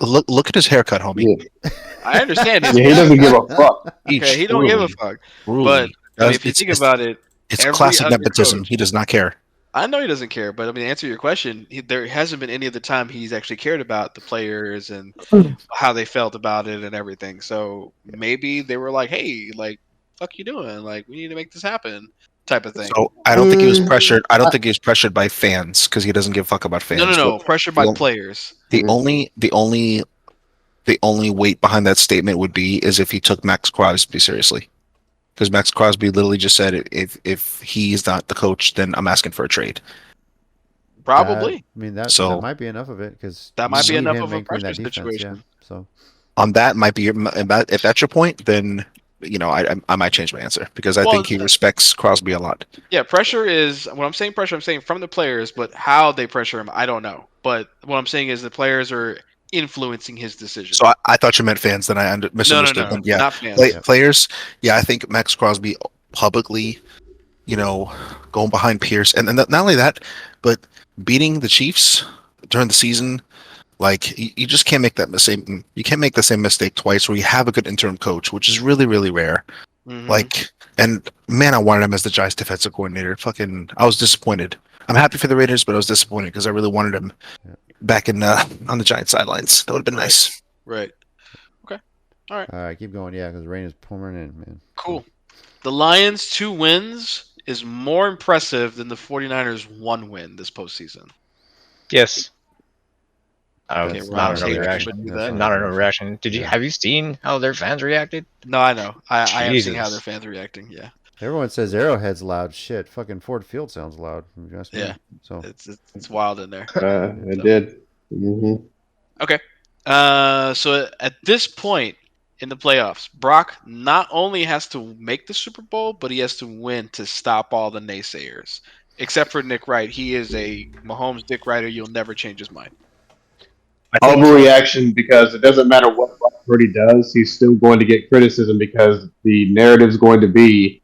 Look at his haircut, homie. Yeah. I understand. He doesn't give a fuck. Okay, he don't give a fuck. But if you think about it, it's classic nepotism. He does not care. I know he doesn't care, but I mean, to answer your question, there hasn't been any of the time he's actually cared about the players and how they felt about it and everything. So maybe they were like, "Hey, like, fuck you doing? Like, we need to make this happen," type of thing. So I don't think he was pressured. I don't think he was pressured by fans because he doesn't give a fuck about fans. No. Pressured by players. The only weight behind that statement would be is if he took Max Crosby seriously. Because Max Crosby literally just said, if he's not the coach, then I'm asking for a trade. Probably. That might be enough of it, because that might be enough of a pressure situation. Yeah, so on that might be if that's your point, then I might change my answer because I think he respects Crosby a lot. Yeah, pressure is when I'm saying pressure. I'm saying from the players, but how they pressure him, I don't know. But what I'm saying is the players are influencing his decision. So I thought you meant fans, then I misunderstood. No, yeah, not fans. Players. Yeah, I think Max Crosby publicly, going behind Pierce, and not only that, but beating the Chiefs during the season. Like you just can't make that mistake. You can't make the same mistake twice where you have a good interim coach, which is really, really rare. Mm-hmm. Like, and man, I wanted him as the Giants defensive coordinator. I was disappointed. I'm happy for the Raiders, but I was disappointed because I really wanted him back on the Giants sidelines. That would have been nice. Right. Okay. All right. All right, keep going. Yeah, because the rain is pouring in, man. Cool. The Lions' 2 wins is more impressive than the 49ers' 1 win this postseason. Yes. Okay, not an overreaction. Not an overreaction. Have you seen how their fans reacted? No, I know. I have seen how their fans are reacting. Yeah. Everyone says Arrowhead's loud. Shit, fucking Ford Field sounds loud. Yeah. So it's wild in there. It did. Mm-hmm. Okay. So at this point in the playoffs, Brock not only has to make the Super Bowl, but he has to win to stop all the naysayers. Except for Nick Wright, he is a Mahomes Dick Writer. You'll never change his mind. Overreaction, because it doesn't matter what Brock Purdy does, he's still going to get criticism because the narrative's going to be,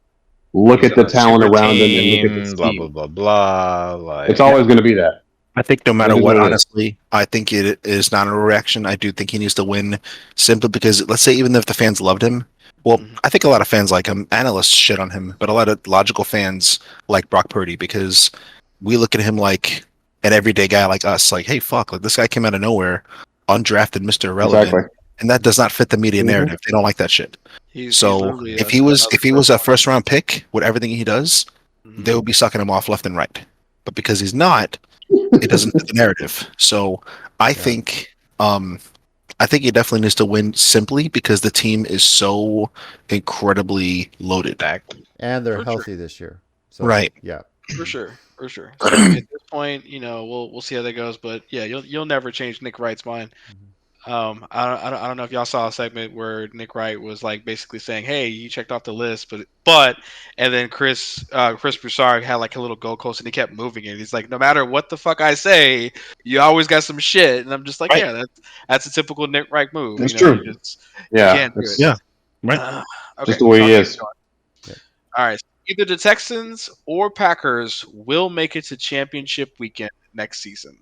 look at the talent around him and look at the blah team. blah blah blah. It's always going to be that. I think no matter what, honestly, I think it is not a reaction. I do think he needs to win simply because, let's say, even if the fans loved him, well, I think a lot of fans like him. Analysts shit on him, but a lot of logical fans like Brock Purdy because we look at him like an everyday guy like us. Like, hey, fuck, like this guy came out of nowhere, undrafted, Mr. Irrelevant, exactly. And that does not fit the media narrative. They don't like that shit. If he was a first round pick with everything he does, they would be sucking him off left and right. But because he's not, it doesn't fit the narrative. So I think he definitely needs to win simply because the team is so incredibly loaded back. And they're healthy this year. So, right. Yeah. For sure. So at this point, we'll see how that goes. But yeah, you'll never change Nick Wright's mind. I don't know if y'all saw a segment where Nick Wright was like basically saying, "Hey, you checked off the list, but," and then Chris Broussard had like a little goalpost and he kept moving it. He's like, "No matter what the fuck I say, you always got some shit," and I'm just like, Right. "Yeah, that's a typical Nick Wright move. That's You know, true. you can't do it." Yeah. Right. Okay, Just the way so he I'll keep is. going. Yeah. All right. Either the Texans or Packers will make it to championship weekend next season.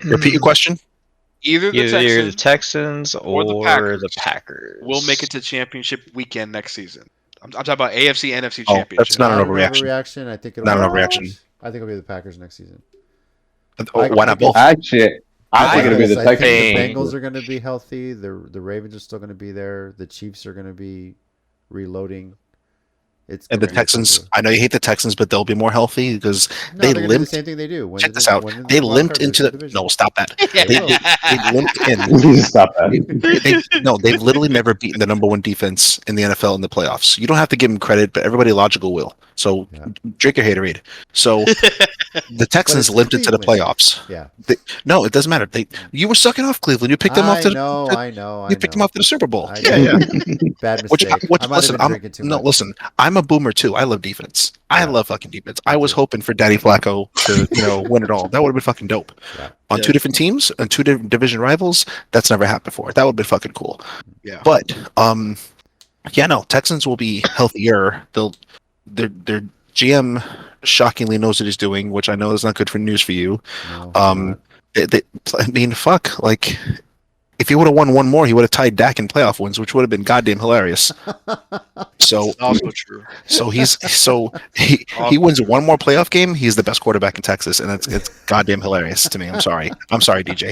Repeat your question. Either the Either the Texans Texans or or the the Packers will make it to championship weekend next season. I'm talking about AFC, NFC Oh, championship. that's not an Not an overreaction. overreaction. I think it'll Not be an the overreaction. Packers. I think it'll be the Packers next season. Oh, why not both? Actually, I think it'll be the I think Texans. the Texans. Bengals are going to be healthy. The Ravens are still going to be there. The Chiefs are going to be reloading. And gonna the be Texans, ridiculous. I know you hate the Texans, but they'll be more healthy because No, they they're going to do the limped. same thing they do. Win Check the this out. win the They wild limped card into race, the. division. No, stop that. They They, will. they limped in. Stop that. They've literally never beaten the number one defense in the NFL in the playoffs. You don't have to give them credit, but everybody logical will. So Yeah. drink your haterade. So the Texans it's limped into the Cleveland. playoffs. Yeah. No, it doesn't matter. You were sucking off Cleveland. You picked them off I to know. you picked them off to the Super Bowl. I Yeah, know. yeah. Bad Which mistake. I might listen, have been drinking too much. listen. I'm a boomer too. I love defense. I Yeah. love fucking defense. Me I was too. hoping for Daddy Flacco to win it all. That would have been fucking dope. Yeah. On two different teams, on two different division rivals, that's never happened before. That would have been fucking cool. Yeah. But Texans will be healthier. Their GM shockingly knows what he's doing, which I know is not good for news for you. No, I mean, fuck, like if he would have won one more, he would have tied Dak in playoff wins, which would have been goddamn hilarious. So Also true. So he wins one more playoff game. He's the best quarterback in Texas, and it's goddamn hilarious to me. I'm sorry, DJ.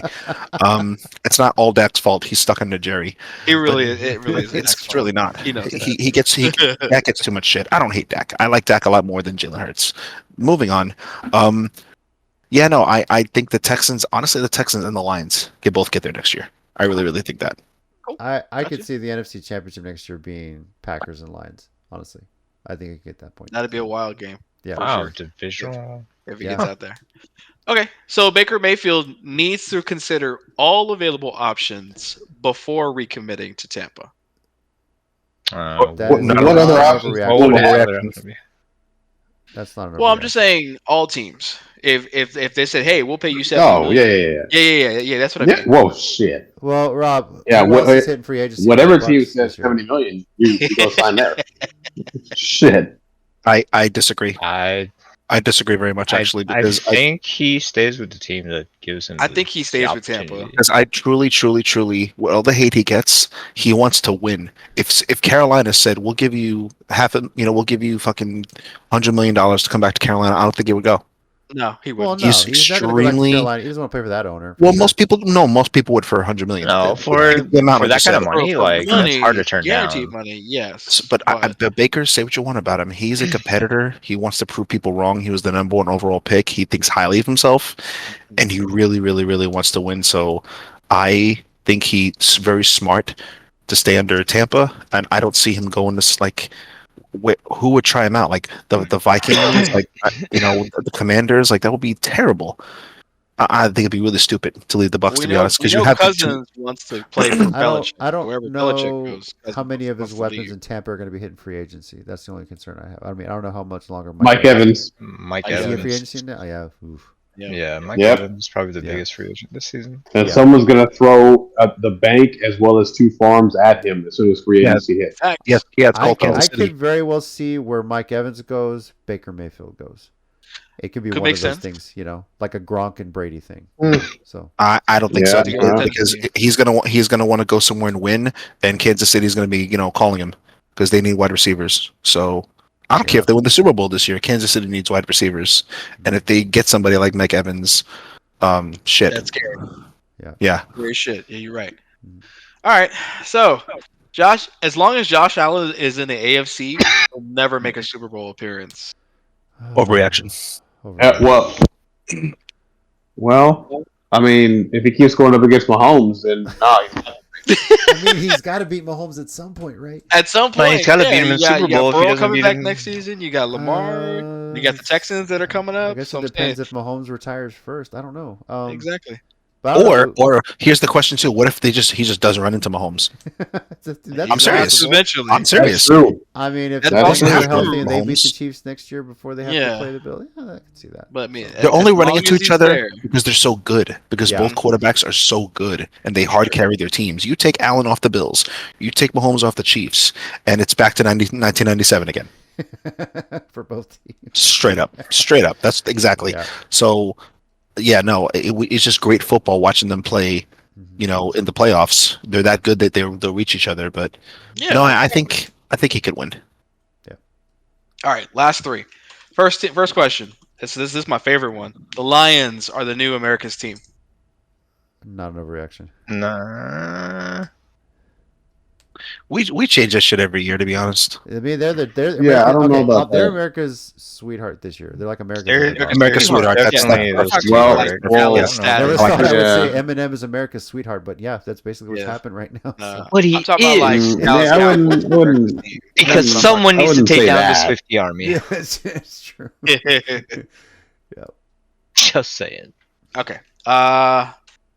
It's not all Dak's fault. He's stuck under Jerry. It really is. It's really not. He knows Dak gets too much shit. I don't hate Dak. I like Dak a lot more than Jalen Hurts. Moving on. I think the Texans. Honestly, the Texans and the Lions can both get there next year. I really, really think that. I could see the NFC Championship next year being Packers and Lions. Honestly, I think it could get that point. That'd be a wild game. Yeah. Wow, sure. divisional. If he gets out there. Okay, so Baker Mayfield needs to consider all available options before recommitting to Tampa. That What is other not options? overreaction. What would Yeah. the other option be? That's not an Well, I'm just overreaction. saying all teams. If they said, "Hey, we'll pay you $7 Oh, million." yeah. Yeah. That's what I Yeah. mean. Whoa, shit. Well, Rob, Yeah, who else is hitting free agency? Whatever for the team Bucks says this year? $70 million, you go sign there. Shit. I disagree. I I disagree very much actually because I think he stays with the team that gives him. I think he stays with Tampa. opportunity. because I truly, with all the hate he gets, he wants to win. If Carolina said we'll give you we'll give you fucking $100 million to come back to Carolina, I don't think he would go. No, he Well, wouldn't. no, He's he's not going to go back to extremely- Carolina. He doesn't want to pay for that owner. Well, most people would for $100 million. No, The for amount that I just kind of said. money, For like money, that's hard to turn guaranteed down. money, yes. But Baker, say what you want about him. He's a competitor. He wants to prove people wrong. He was the number one overall pick. He thinks highly of himself, and he really, really, really wants to win. So I think he's very smart to stay under Tampa, and I don't see him going this like. Who would try him out? Like the Vikings, like the Commanders. Like that would be terrible. I think it'd be really stupid to leave the Bucks, to be honest, because you have Cousins wants to play for Belichick. I Wherever don't Belichick know goes, how many of his wants to weapons leave. in Tampa are going to be hitting free agency. That's the only concern I have. I mean, I don't know how much longer Mike Evans. Mike Is he a free Evans. agency now? Yeah. Oof. Yeah, Mike Yep. Evans is probably the Yeah. biggest free agent this season. And Yeah. someone's going to throw the bank as well as 2 farms at him as soon as free agency hits. Facts. Yes, it's I called Kansas could City. very well see where Mike Evans goes, Baker Mayfield goes. It could be Could one make of those sense. things, like a Gronk and Brady thing. Mm. So I don't think Yeah, so yeah. because he's gonna want to go somewhere and win, and Kansas City's gonna be calling him because they need wide receivers. So I don't care if they win the Super Bowl this year. Kansas City needs wide receivers, and if they get somebody like Mike Evans, shit, That's scary. yeah. Very shit. Yeah, you're right. All right. So, Josh, as long as Josh Allen is in the AFC, he'll never make a Super Bowl appearance. Overreaction. Well, I mean, if he keeps going up against Mahomes, then I mean, he's got to beat Mahomes at some point, right? At some No, point, he's gotta beat him in you got Super Bowl if he Burrow doesn't coming beat back him. next season. You got Lamar. You got the Texans that are coming up. I guess so it I'm depends saying- if Mahomes retires first. I don't know. exactly. But I don't know. Or here's the question too: what if he just doesn't run into Mahomes? That's I'm serious. possible. Eventually. I'm That's serious. true. I mean, if That's the also Bengals are true. healthy and they beat the Mahomes. Chiefs next year before they have to Yeah. play the Bills, yeah, I can see that. But I mean, They're only as running long into as each he's other there- because they're so good. Because Yeah. both quarterbacks are so good and they hard carry their teams. You take Allen off the Bills, you take Mahomes off the Chiefs, and it's back to 1997 again. For both teams. Straight up. That's exactly. Yeah. So, yeah, no, it's just great football watching them play. You know, in the playoffs, they're that good that they'll reach each other. But Yeah. no, I think he could win. All right, last three. First question. This is my favorite one. The Lions are the new America's team. Not an overreaction. Nah. We change that shit every year, to be honest. I mean, they're Yeah, I don't know about They're that. America's sweetheart this year. They're like America's They're underdog. America's sweetheart. That's definitely not- the Well, sweetheart. well, Yeah, I status. never I thought I would Yeah. say Eminem is America's sweetheart, but yeah, that's basically what's Yeah. happened right now. so. But he I'm talking about like is. Dallas I Cowboys wouldn't- are America's team. Because That's what I'm someone I needs to wouldn't take say down the that. Swifty army. Yeah, it's true. Just saying. Okay.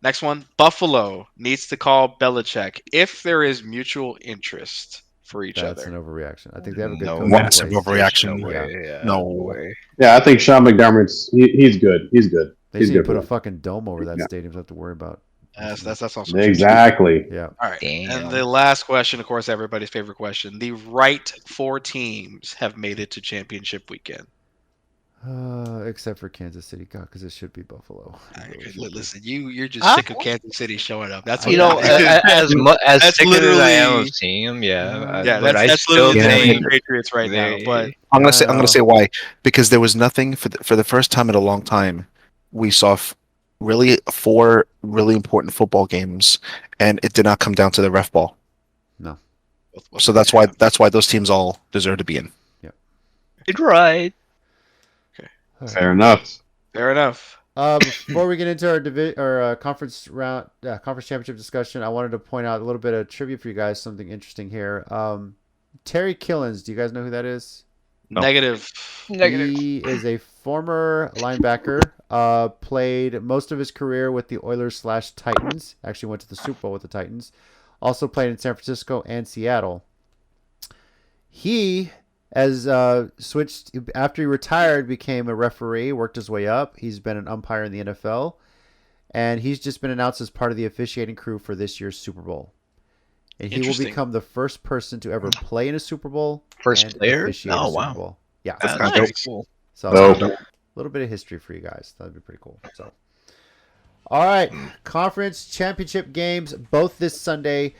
Next one. Buffalo needs to call Belichick if there is mutual interest for each That's other. an overreaction. I think they have a good No coach in massive place. overreaction. No way. Yeah. No. way. Yeah, I think Sean McDermott's he's good. He's good. They He's just need to good. put for a that. fucking dome over that Yeah. stadium to have to worry about. That's also true. Exactly. Yeah. All right. Damn. And the last question, of course, everybody's favorite question. The right four teams have made it to championship weekend. Except for Kansas City, God, because it should be Buffalo. It really should be. Listen, you're just Huh? sick of Kansas City showing up. That's what You know, as That's sick as I am literally- of seeing him, yeah. yeah, but I that's still literally the think New Patriots right now. they- But I'm gonna say Wow. why, because there was nothing for the first time in a long time. We saw really 4 really important football games, and it did not come down to the ref ball. So that's why those teams all deserve to be in. It's right. Fair enough. fair enough. Before we get into our conference championship discussion, I wanted to point out a little bit of trivia for you guys. Something interesting here. Terry Killens, do you guys know who that is? No. Negative. He is a former linebacker. Played most of his career with the Oilers/Titans. Actually went to the Super Bowl with the Titans. Also played in San Francisco and Seattle. He has switched after he retired, became a referee, worked his way up. He's been an umpire in the NFL, and he's just been announced as part of the officiating crew for this year's Super Bowl. And he will Interesting. become the first person to ever play in a Super Bowl. First and player? officiate a Oh, Super wow. Bowl. Yeah, That's kinda pretty dope. cool. so Dope. a little bit of history for you guys. That'd be pretty cool. So, all right, conference championship games both this Sunday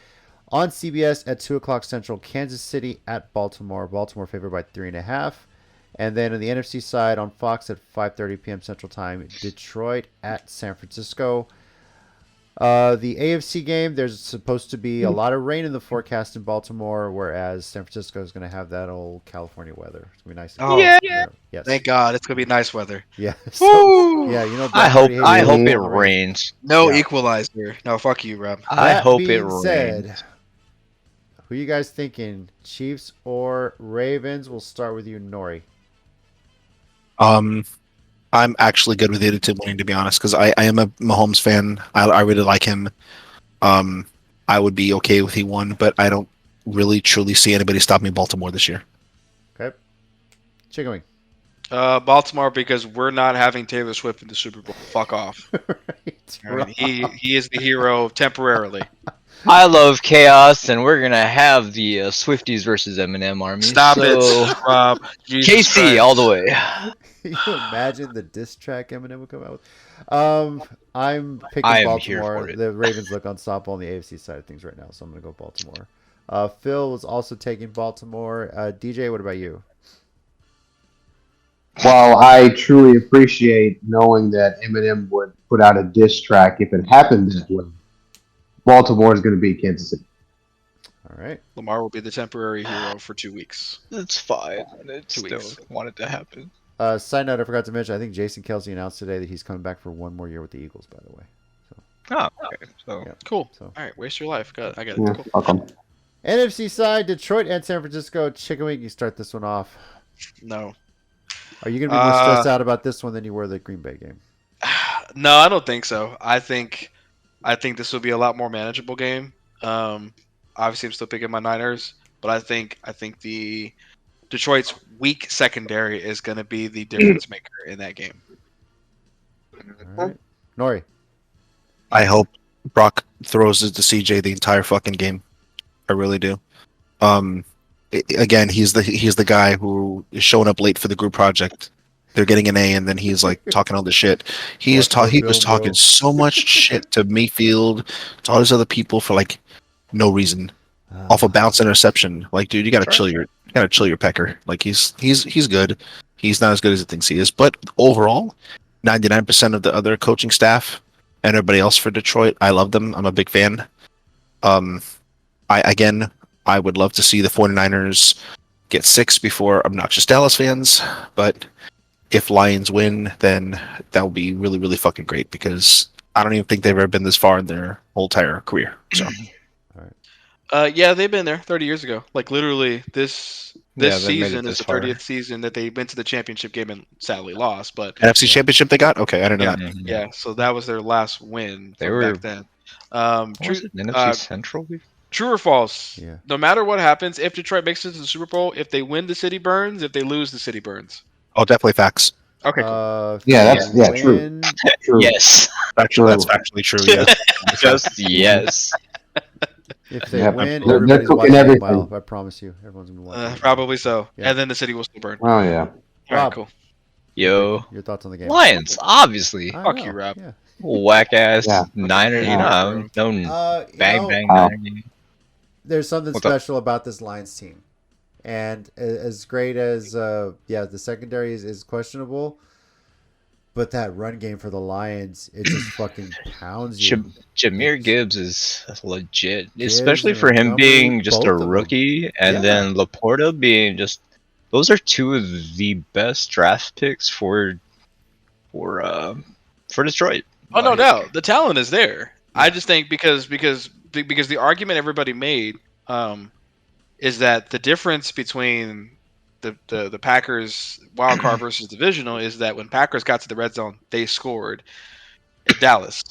on CBS at 2:00 Central. Kansas City at Baltimore. Baltimore favored by 3.5. And then on the NFC side on Fox at 5:30 p.m. Central Time, Detroit at San Francisco. The AFC game, there's supposed to be a lot of rain in the forecast in Baltimore, whereas San Francisco is going to have that old California weather. It's going to be nice. and Oh, cool. yeah. Yes. Thank God, it's gonna be nice weather. Yeah. So, yeah, you know. I Brock hope already hated I it. hope it Rain. rains. No Yeah. equalizer. No, fuck you, Rob. I That hope it being rains. said, who you guys thinking? Chiefs or Ravens? We'll start with you, Nori. I'm actually good with either team winning, to be honest, because I am a Mahomes fan. I really like him. I would be okay if he won, but I don't really truly see anybody stopping Baltimore this year. Okay. Chicken wing. Baltimore, because we're not having Taylor Swift in the Super Bowl. Fuck off. Right. All right, he is the hero temporarily. I love chaos, and we're gonna have the Swifties versus Eminem army. Stop so... it, Rob. Jesus KC Christ. all the way. Can you imagine the diss track Eminem would come out with? I'm picking I am here Baltimore. for it. The Ravens look unstoppable on the AFC side of things right now, so I'm going to go Baltimore. Phil was also taking Baltimore. DJ, what about you? While I truly appreciate knowing that Eminem would put out a diss track if it happened that way, Baltimore is going to beat Kansas City. All right. Lamar will be the temporary hero for 2 weeks. It's fine. It's 2 still weeks. want it to happen. Side note, I forgot to mention, I think Jason Kelsey announced today that he's coming back for one more year with the Eagles, by the way. Oh, okay. So Yeah. Cool. So. All right, waste your life. I got it. Yeah, Cool. fuck 'em. NFC side, Detroit and San Francisco. Chicken wing, you start this one off. No. Are you going to be more stressed out about this one than you were the Green Bay game? No, I don't think so. I think this will be a lot more manageable game. Obviously, I'm still picking my Niners, but I think the Detroit's weak secondary is going to be the difference maker in that game. All right. Nori. I hope Brock throws it to CJ the entire fucking game. I really do. Again, he's the guy who is showing up late for the group project. They're getting an A, and then he's like talking all the shit. He was talking so much shit to Mayfield, to all these other people for like no reason, off a bounce interception. Like, dude, you gotta chill your pecker. Like he's good. He's not as good as he thinks he is, but overall, 99% of the other coaching staff and everybody else for Detroit, I love them. I'm a big fan. I would love to see the 49ers get 6 before obnoxious Dallas fans, but if Lions win, then that will be really, really fucking great because I don't even think they've ever been this far in their whole entire career. So, yeah, they've been there 30 years ago. Like literally, this season is the far. 30th season that they went to the championship game and sadly lost. But NFC Championship they got? Okay, I didn't know that. Yeah, so that was their last win They were back then. was it NFC Central? True or false? Yeah. No matter what happens, if Detroit makes it to the Super Bowl, if they win, the city burns. If they lose, the city burns. Oh, definitely facts. Okay, cool. True. True. Yes. Actually, that's factually true. Yeah. Just yes. If they Yeah, win, they're everybody's cooking watching everything. Well, I promise you, everyone's gonna be watching. Probably so. Yeah. And then the city will still burn. Oh yeah. All right, Rob. cool. Yo. Your thoughts on the game? Lions, obviously. I Fuck know, you, Rob. Yeah. Whack ass Yeah. Niners. Yeah. You know, no You bang know, bang Wow. Niner. There's something What's up? special about this Lions team, and as great as the secondary is questionable, but that run game for the Lions, it just fucking pounds you. Jameer Gibbs is legit, Gibbs especially and for him Montgomery, being just both a of them. rookie, and Yeah. then Laporta being just. Those are two of the best draft picks for Detroit. Oh, no Like, doubt. The talent is there. I just think because the argument everybody made is that the difference between the Packers wild card versus divisional is that when Packers got to the red zone, they scored. In Dallas,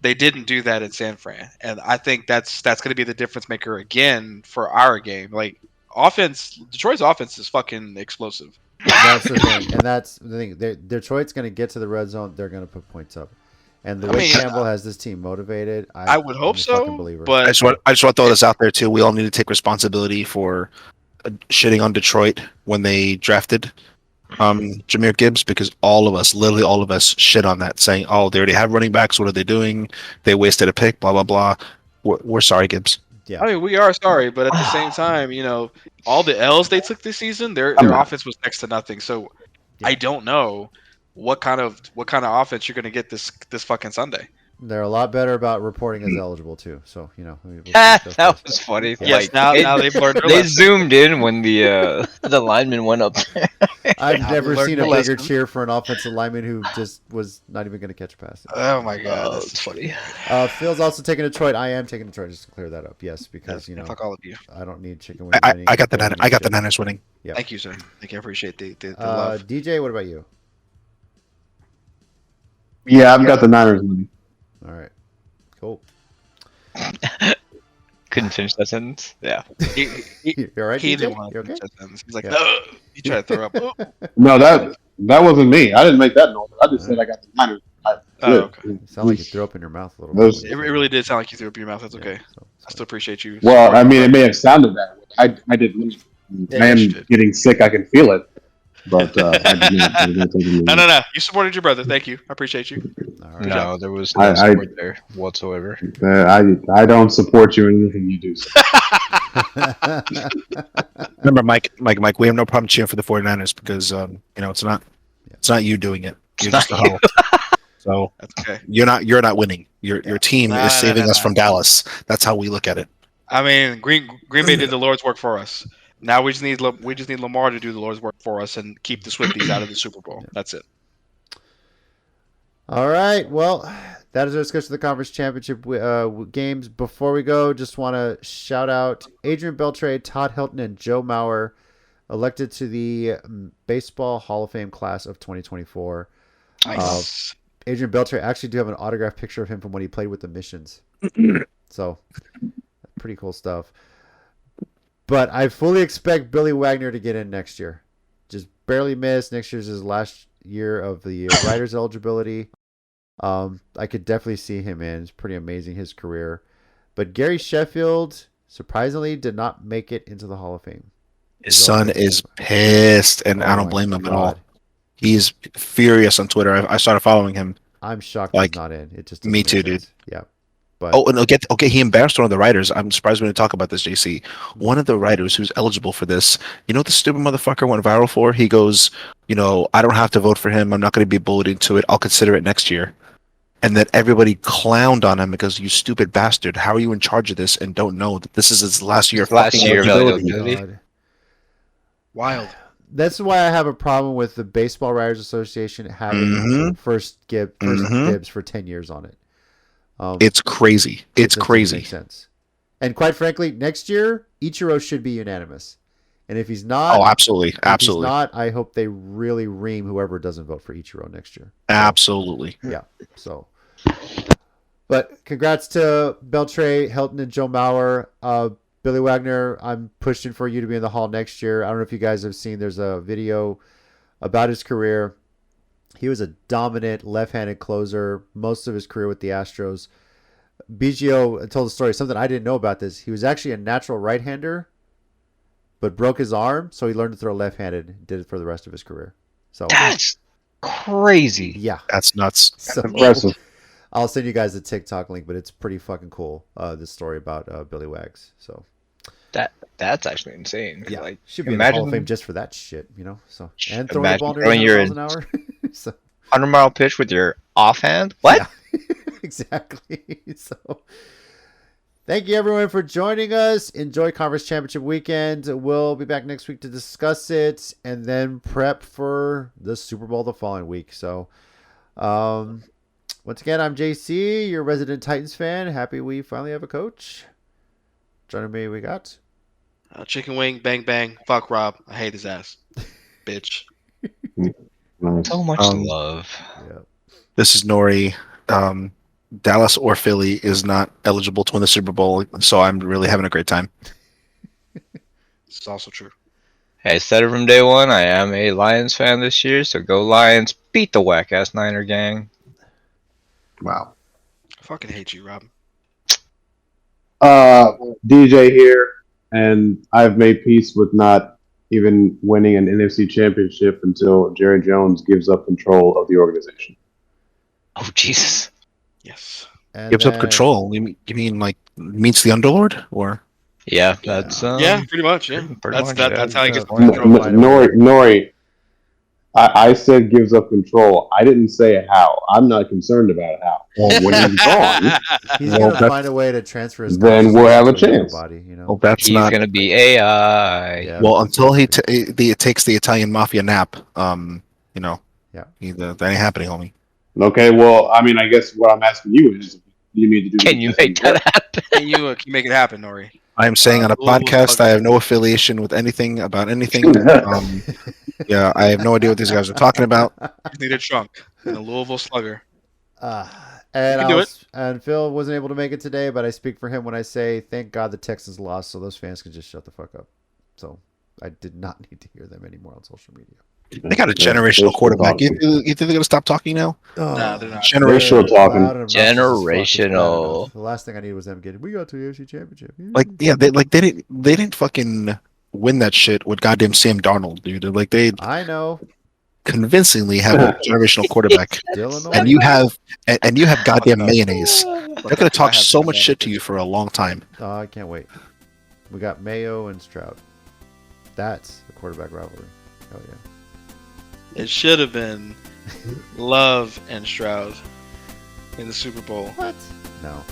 they didn't do that in San Fran, and I think that's going to be the difference maker again for our game. Like Detroit's offense is fucking explosive. That's the thing, and that's the thing. Detroit's going to get to the red zone. They're going to put points up, and the way Campbell has this team motivated, I would hope I'm a fucking so, believer. but I just want to throw this out there too. We all need to take responsibility for shitting on Detroit when they drafted Jameer Gibbs, because literally all of us shit on that, saying, "Oh, they already have running backs. What are they doing? They wasted a pick. Blah blah blah." We're sorry, Gibbs. Yeah. I mean, we are sorry, but at the same time, all the L's they took this season, their offense was next to nothing. So Yeah. I don't know what kind of offense you're going to get this fucking Sunday. They're a lot better about reporting as eligible too. So we'll see that if that's- was funny. Yeah. Yes, now they've learned their they lesson. zoomed in when the lineman went up there. I've Yeah, never we learned seen a the bigger lesson. cheer for an offensive lineman who just was not even going to catch a pass. Oh my god, Oh, that's it's funny. Phil's also taking Detroit. I am taking Detroit, just to clear that up. Yes, because fuck all of you. I don't need chicken wings. I got the Niners. I got the Niners winning. Yeah. Thank you, sir. Thank you. I appreciate the love. DJ, what about you? Yeah, I've got the Niners winning. All right, cool. Couldn't finish that sentence. Yeah. He You all right, didn't DJ? want You to okay? He's like, Yeah. "Ugh." He tried to throw up. Oh, No, that wasn't me. I didn't make that noise. I just said I got the Niners. okay. You sound like you threw up in your mouth a little Those- bit. It really did sound like you threw up your mouth. That's okay. Yeah, so- I still appreciate you. Well, I mean, it may have sounded that way. I didn't. Yeah, I am you did. getting sick. I can feel it. But I did not take it. No. You supported your brother. Thank you. I appreciate you. All right. No, there was I- no support there whatsoever. I don't support you in anything you do. So. Remember, Mike, we have no problem cheering for the 49ers because it's not you doing it. You're just a hoe. So That's okay. you're not winning. Your team is saving us from Dallas. That's how we look at it. I mean, Green Bay did the Lord's work for us. Now we just need Lamar to do the Lord's work for us and keep the Swifties out of the Super Bowl. That's it. All right. Well, that is our discussion of the conference championship games. Before we go, just want to shout out Adrian Beltre, Todd Hilton, and Joe Mauer. elected to the Baseball Hall of Fame class of 2024. Nice. Adrian Beltre, I actually do have an autographed picture of him from when he played with the Missions. So, pretty cool stuff. But I fully expect Billy Wagner to get in next year. Just barely missed. Next year's his last year of the writer's eligibility. I could definitely see him in. It's pretty amazing, his career. But Gary Sheffield, surprisingly, did not make it into the Hall of Fame. His son is pissed, and I don't blame him at all. He's furious on Twitter. I started following him. I'm shocked he's not in. It just me too, dude. Yeah. But and okay, he embarrassed one of the writers. I'm surprised we didn't talk about this, JC. One of the writers who's eligible for this, you know what the stupid motherfucker went viral for? He goes, I don't have to vote for him. I'm not going to be bullied into it. I'll consider it next year. And then everybody clowned on him because, you stupid bastard, how are you in charge of this and don't know that this is his last year of eligibility? Wild. That's why I have a problem with the Baseball Writers Association having first dibs for 10 years on it. It's crazy. It's crazy. Makes sense. And quite frankly, next year, Ichiro should be unanimous. And if he's not, absolutely. If he's not, I hope they really ream whoever doesn't vote for Ichiro next year. Absolutely. Yeah. So, but congrats to Beltre, Helton, and Joe Mauer. Billy Wagner, I'm pushing for you to be in the Hall next year. I don't know if you guys have seen. There's a video about his career. He was a dominant left-handed closer most of his career with the Astros. BGO told the story, something I didn't know about this. He was actually a natural right-hander, but broke his arm, so he learned to throw left-handed and did it for the rest of his career. So that's crazy. Yeah. That's nuts. So, impressive. I'll send you guys the TikTok link, but it's pretty fucking cool, this story about Billy Wags. So that's actually insane. Yeah, like, should be in the Hall of Fame just for that shit, So and throwing the ball throwing 100 miles an hour. So 100-mile pitch with your offhand? What? Yeah. Exactly. So thank you everyone for joining us. Enjoy Conference Championship weekend. We'll be back next week to discuss it and then prep for the Super Bowl the following week. So once again, I'm JC, your resident Titans fan. Happy we finally have a coach. Joining me, we got Chicken Wing, bang bang, fuck Rob. I hate his ass, bitch. So much love. Yeah. This is Nori. Dallas or Philly is not eligible to win the Super Bowl, so I'm really having a great time. It's also true. Hey, I said it from day one. I am a Lions fan this year, so go Lions. Beat the whack-ass Niner gang. Wow. I fucking hate you, Rob. DJ here, and I've made peace with not even winning an NFC championship until Jerry Jones gives up control of the organization. Oh, Jesus. Yes. and Gives up then- control. You mean like meets the Underlord, or? Yeah, that's Yeah, pretty much. Yeah, pretty much, that's how he gets N- control. Nori, I said gives up control. I didn't say how. I'm not concerned about how. Well, when he's gone, He's Well, gonna that's- find a way to transfer his. then we'll have a consciousness to chance. Body, Well, that's he's not. gonna be AI. Yeah. Well, until he takes the Italian mafia nap, Yeah. that ain't happening, homie. okay. Well, I mean, I guess what I'm asking you is, you need to do. Can you make that happen? Can you make it happen, Nori? I am saying on a Louisville podcast, Slugger. I have no affiliation with anything about anything. Yeah, I have no idea what these guys are talking about. Just need a trunk and a Louisville Slugger. And You can do and Phil wasn't able to make it today, but I speak for him when I say thank God the Texans lost, so those fans can just shut the fuck up. So I did not need to hear them anymore on social media. They got a generational quarterback. You think they're gonna stop talking now? Nah, they're not. Generational. talking. Loud and obnoxious as fuck is bad Generational. enough. The last thing I needed was them getting. We got to the AFC Championship. They didn't fucking win that shit with goddamn Sam Darnold, dude. Like they I know. convincingly have a generational quarterback, Dylan and you have goddamn mayonnaise. Look, They're gonna talk I have so to much say shit that. to you for a long time. I can't wait. We got Mayo and Stroud. That's a quarterback rivalry. Hell yeah. It should have been Love and Stroud in the Super Bowl. What? No.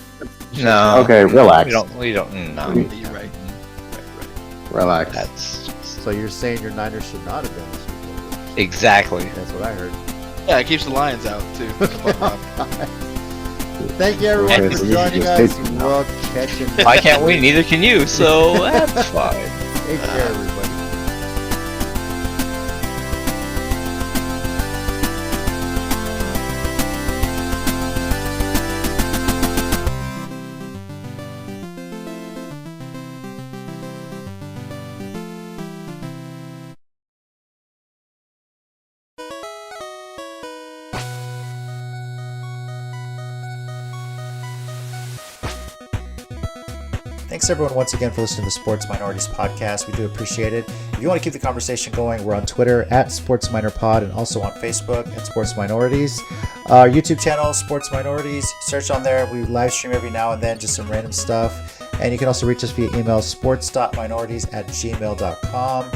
No. Okay, relax. We don't. No. You're right. Relax. That's So you're saying your Niners should not have been in the Super Bowl? exactly. That's what I heard. Yeah, it keeps the Lions out too. Fuck Rob. Thank you everyone Okay, for so you joining just us. hate me. We'll catch you. I can't wait. Neither can you. So that's fine. Take care, everybody. Thanks everyone once again for listening to the Sports Minorities Podcast. We do appreciate it. If you want to keep the conversation going, we're on Twitter at Sports Minor Pod and also on Facebook at Sports Minorities. Our YouTube channel, Sports Minorities. Search on there. We live stream every now and then, just some random stuff. And you can also reach us via email, sports.minorities@gmail.com.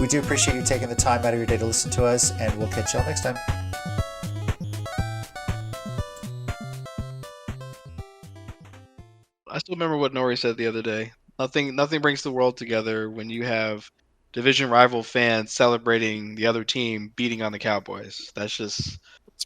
We do appreciate you taking the time out of your day to listen to us, and we'll catch y'all next time. I still remember what Nori said the other day. Nothing brings the world together when you have division rival fans celebrating the other team beating on the Cowboys. That's just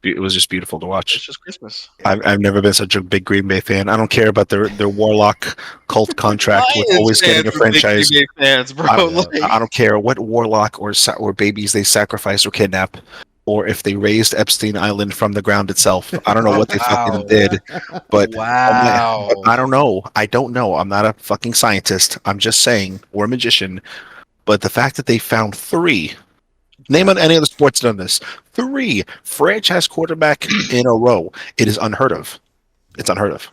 It was just beautiful to watch. it's just Christmas. I've never been such a big Green Bay fan. I don't care about their Warlock cult contract with always getting a franchise. Big fans, bro. I don't care what Warlock or babies they sacrifice or kidnap, or if they raised Epstein Island from the ground itself. I don't know what they fucking did, but Wow. I don't know. I don't know. I'm not a fucking scientist. I'm just saying, or a magician. But the fact that they found 3, name on any other sports done this, 3 franchise quarterback in a row, it is unheard of. It's unheard of.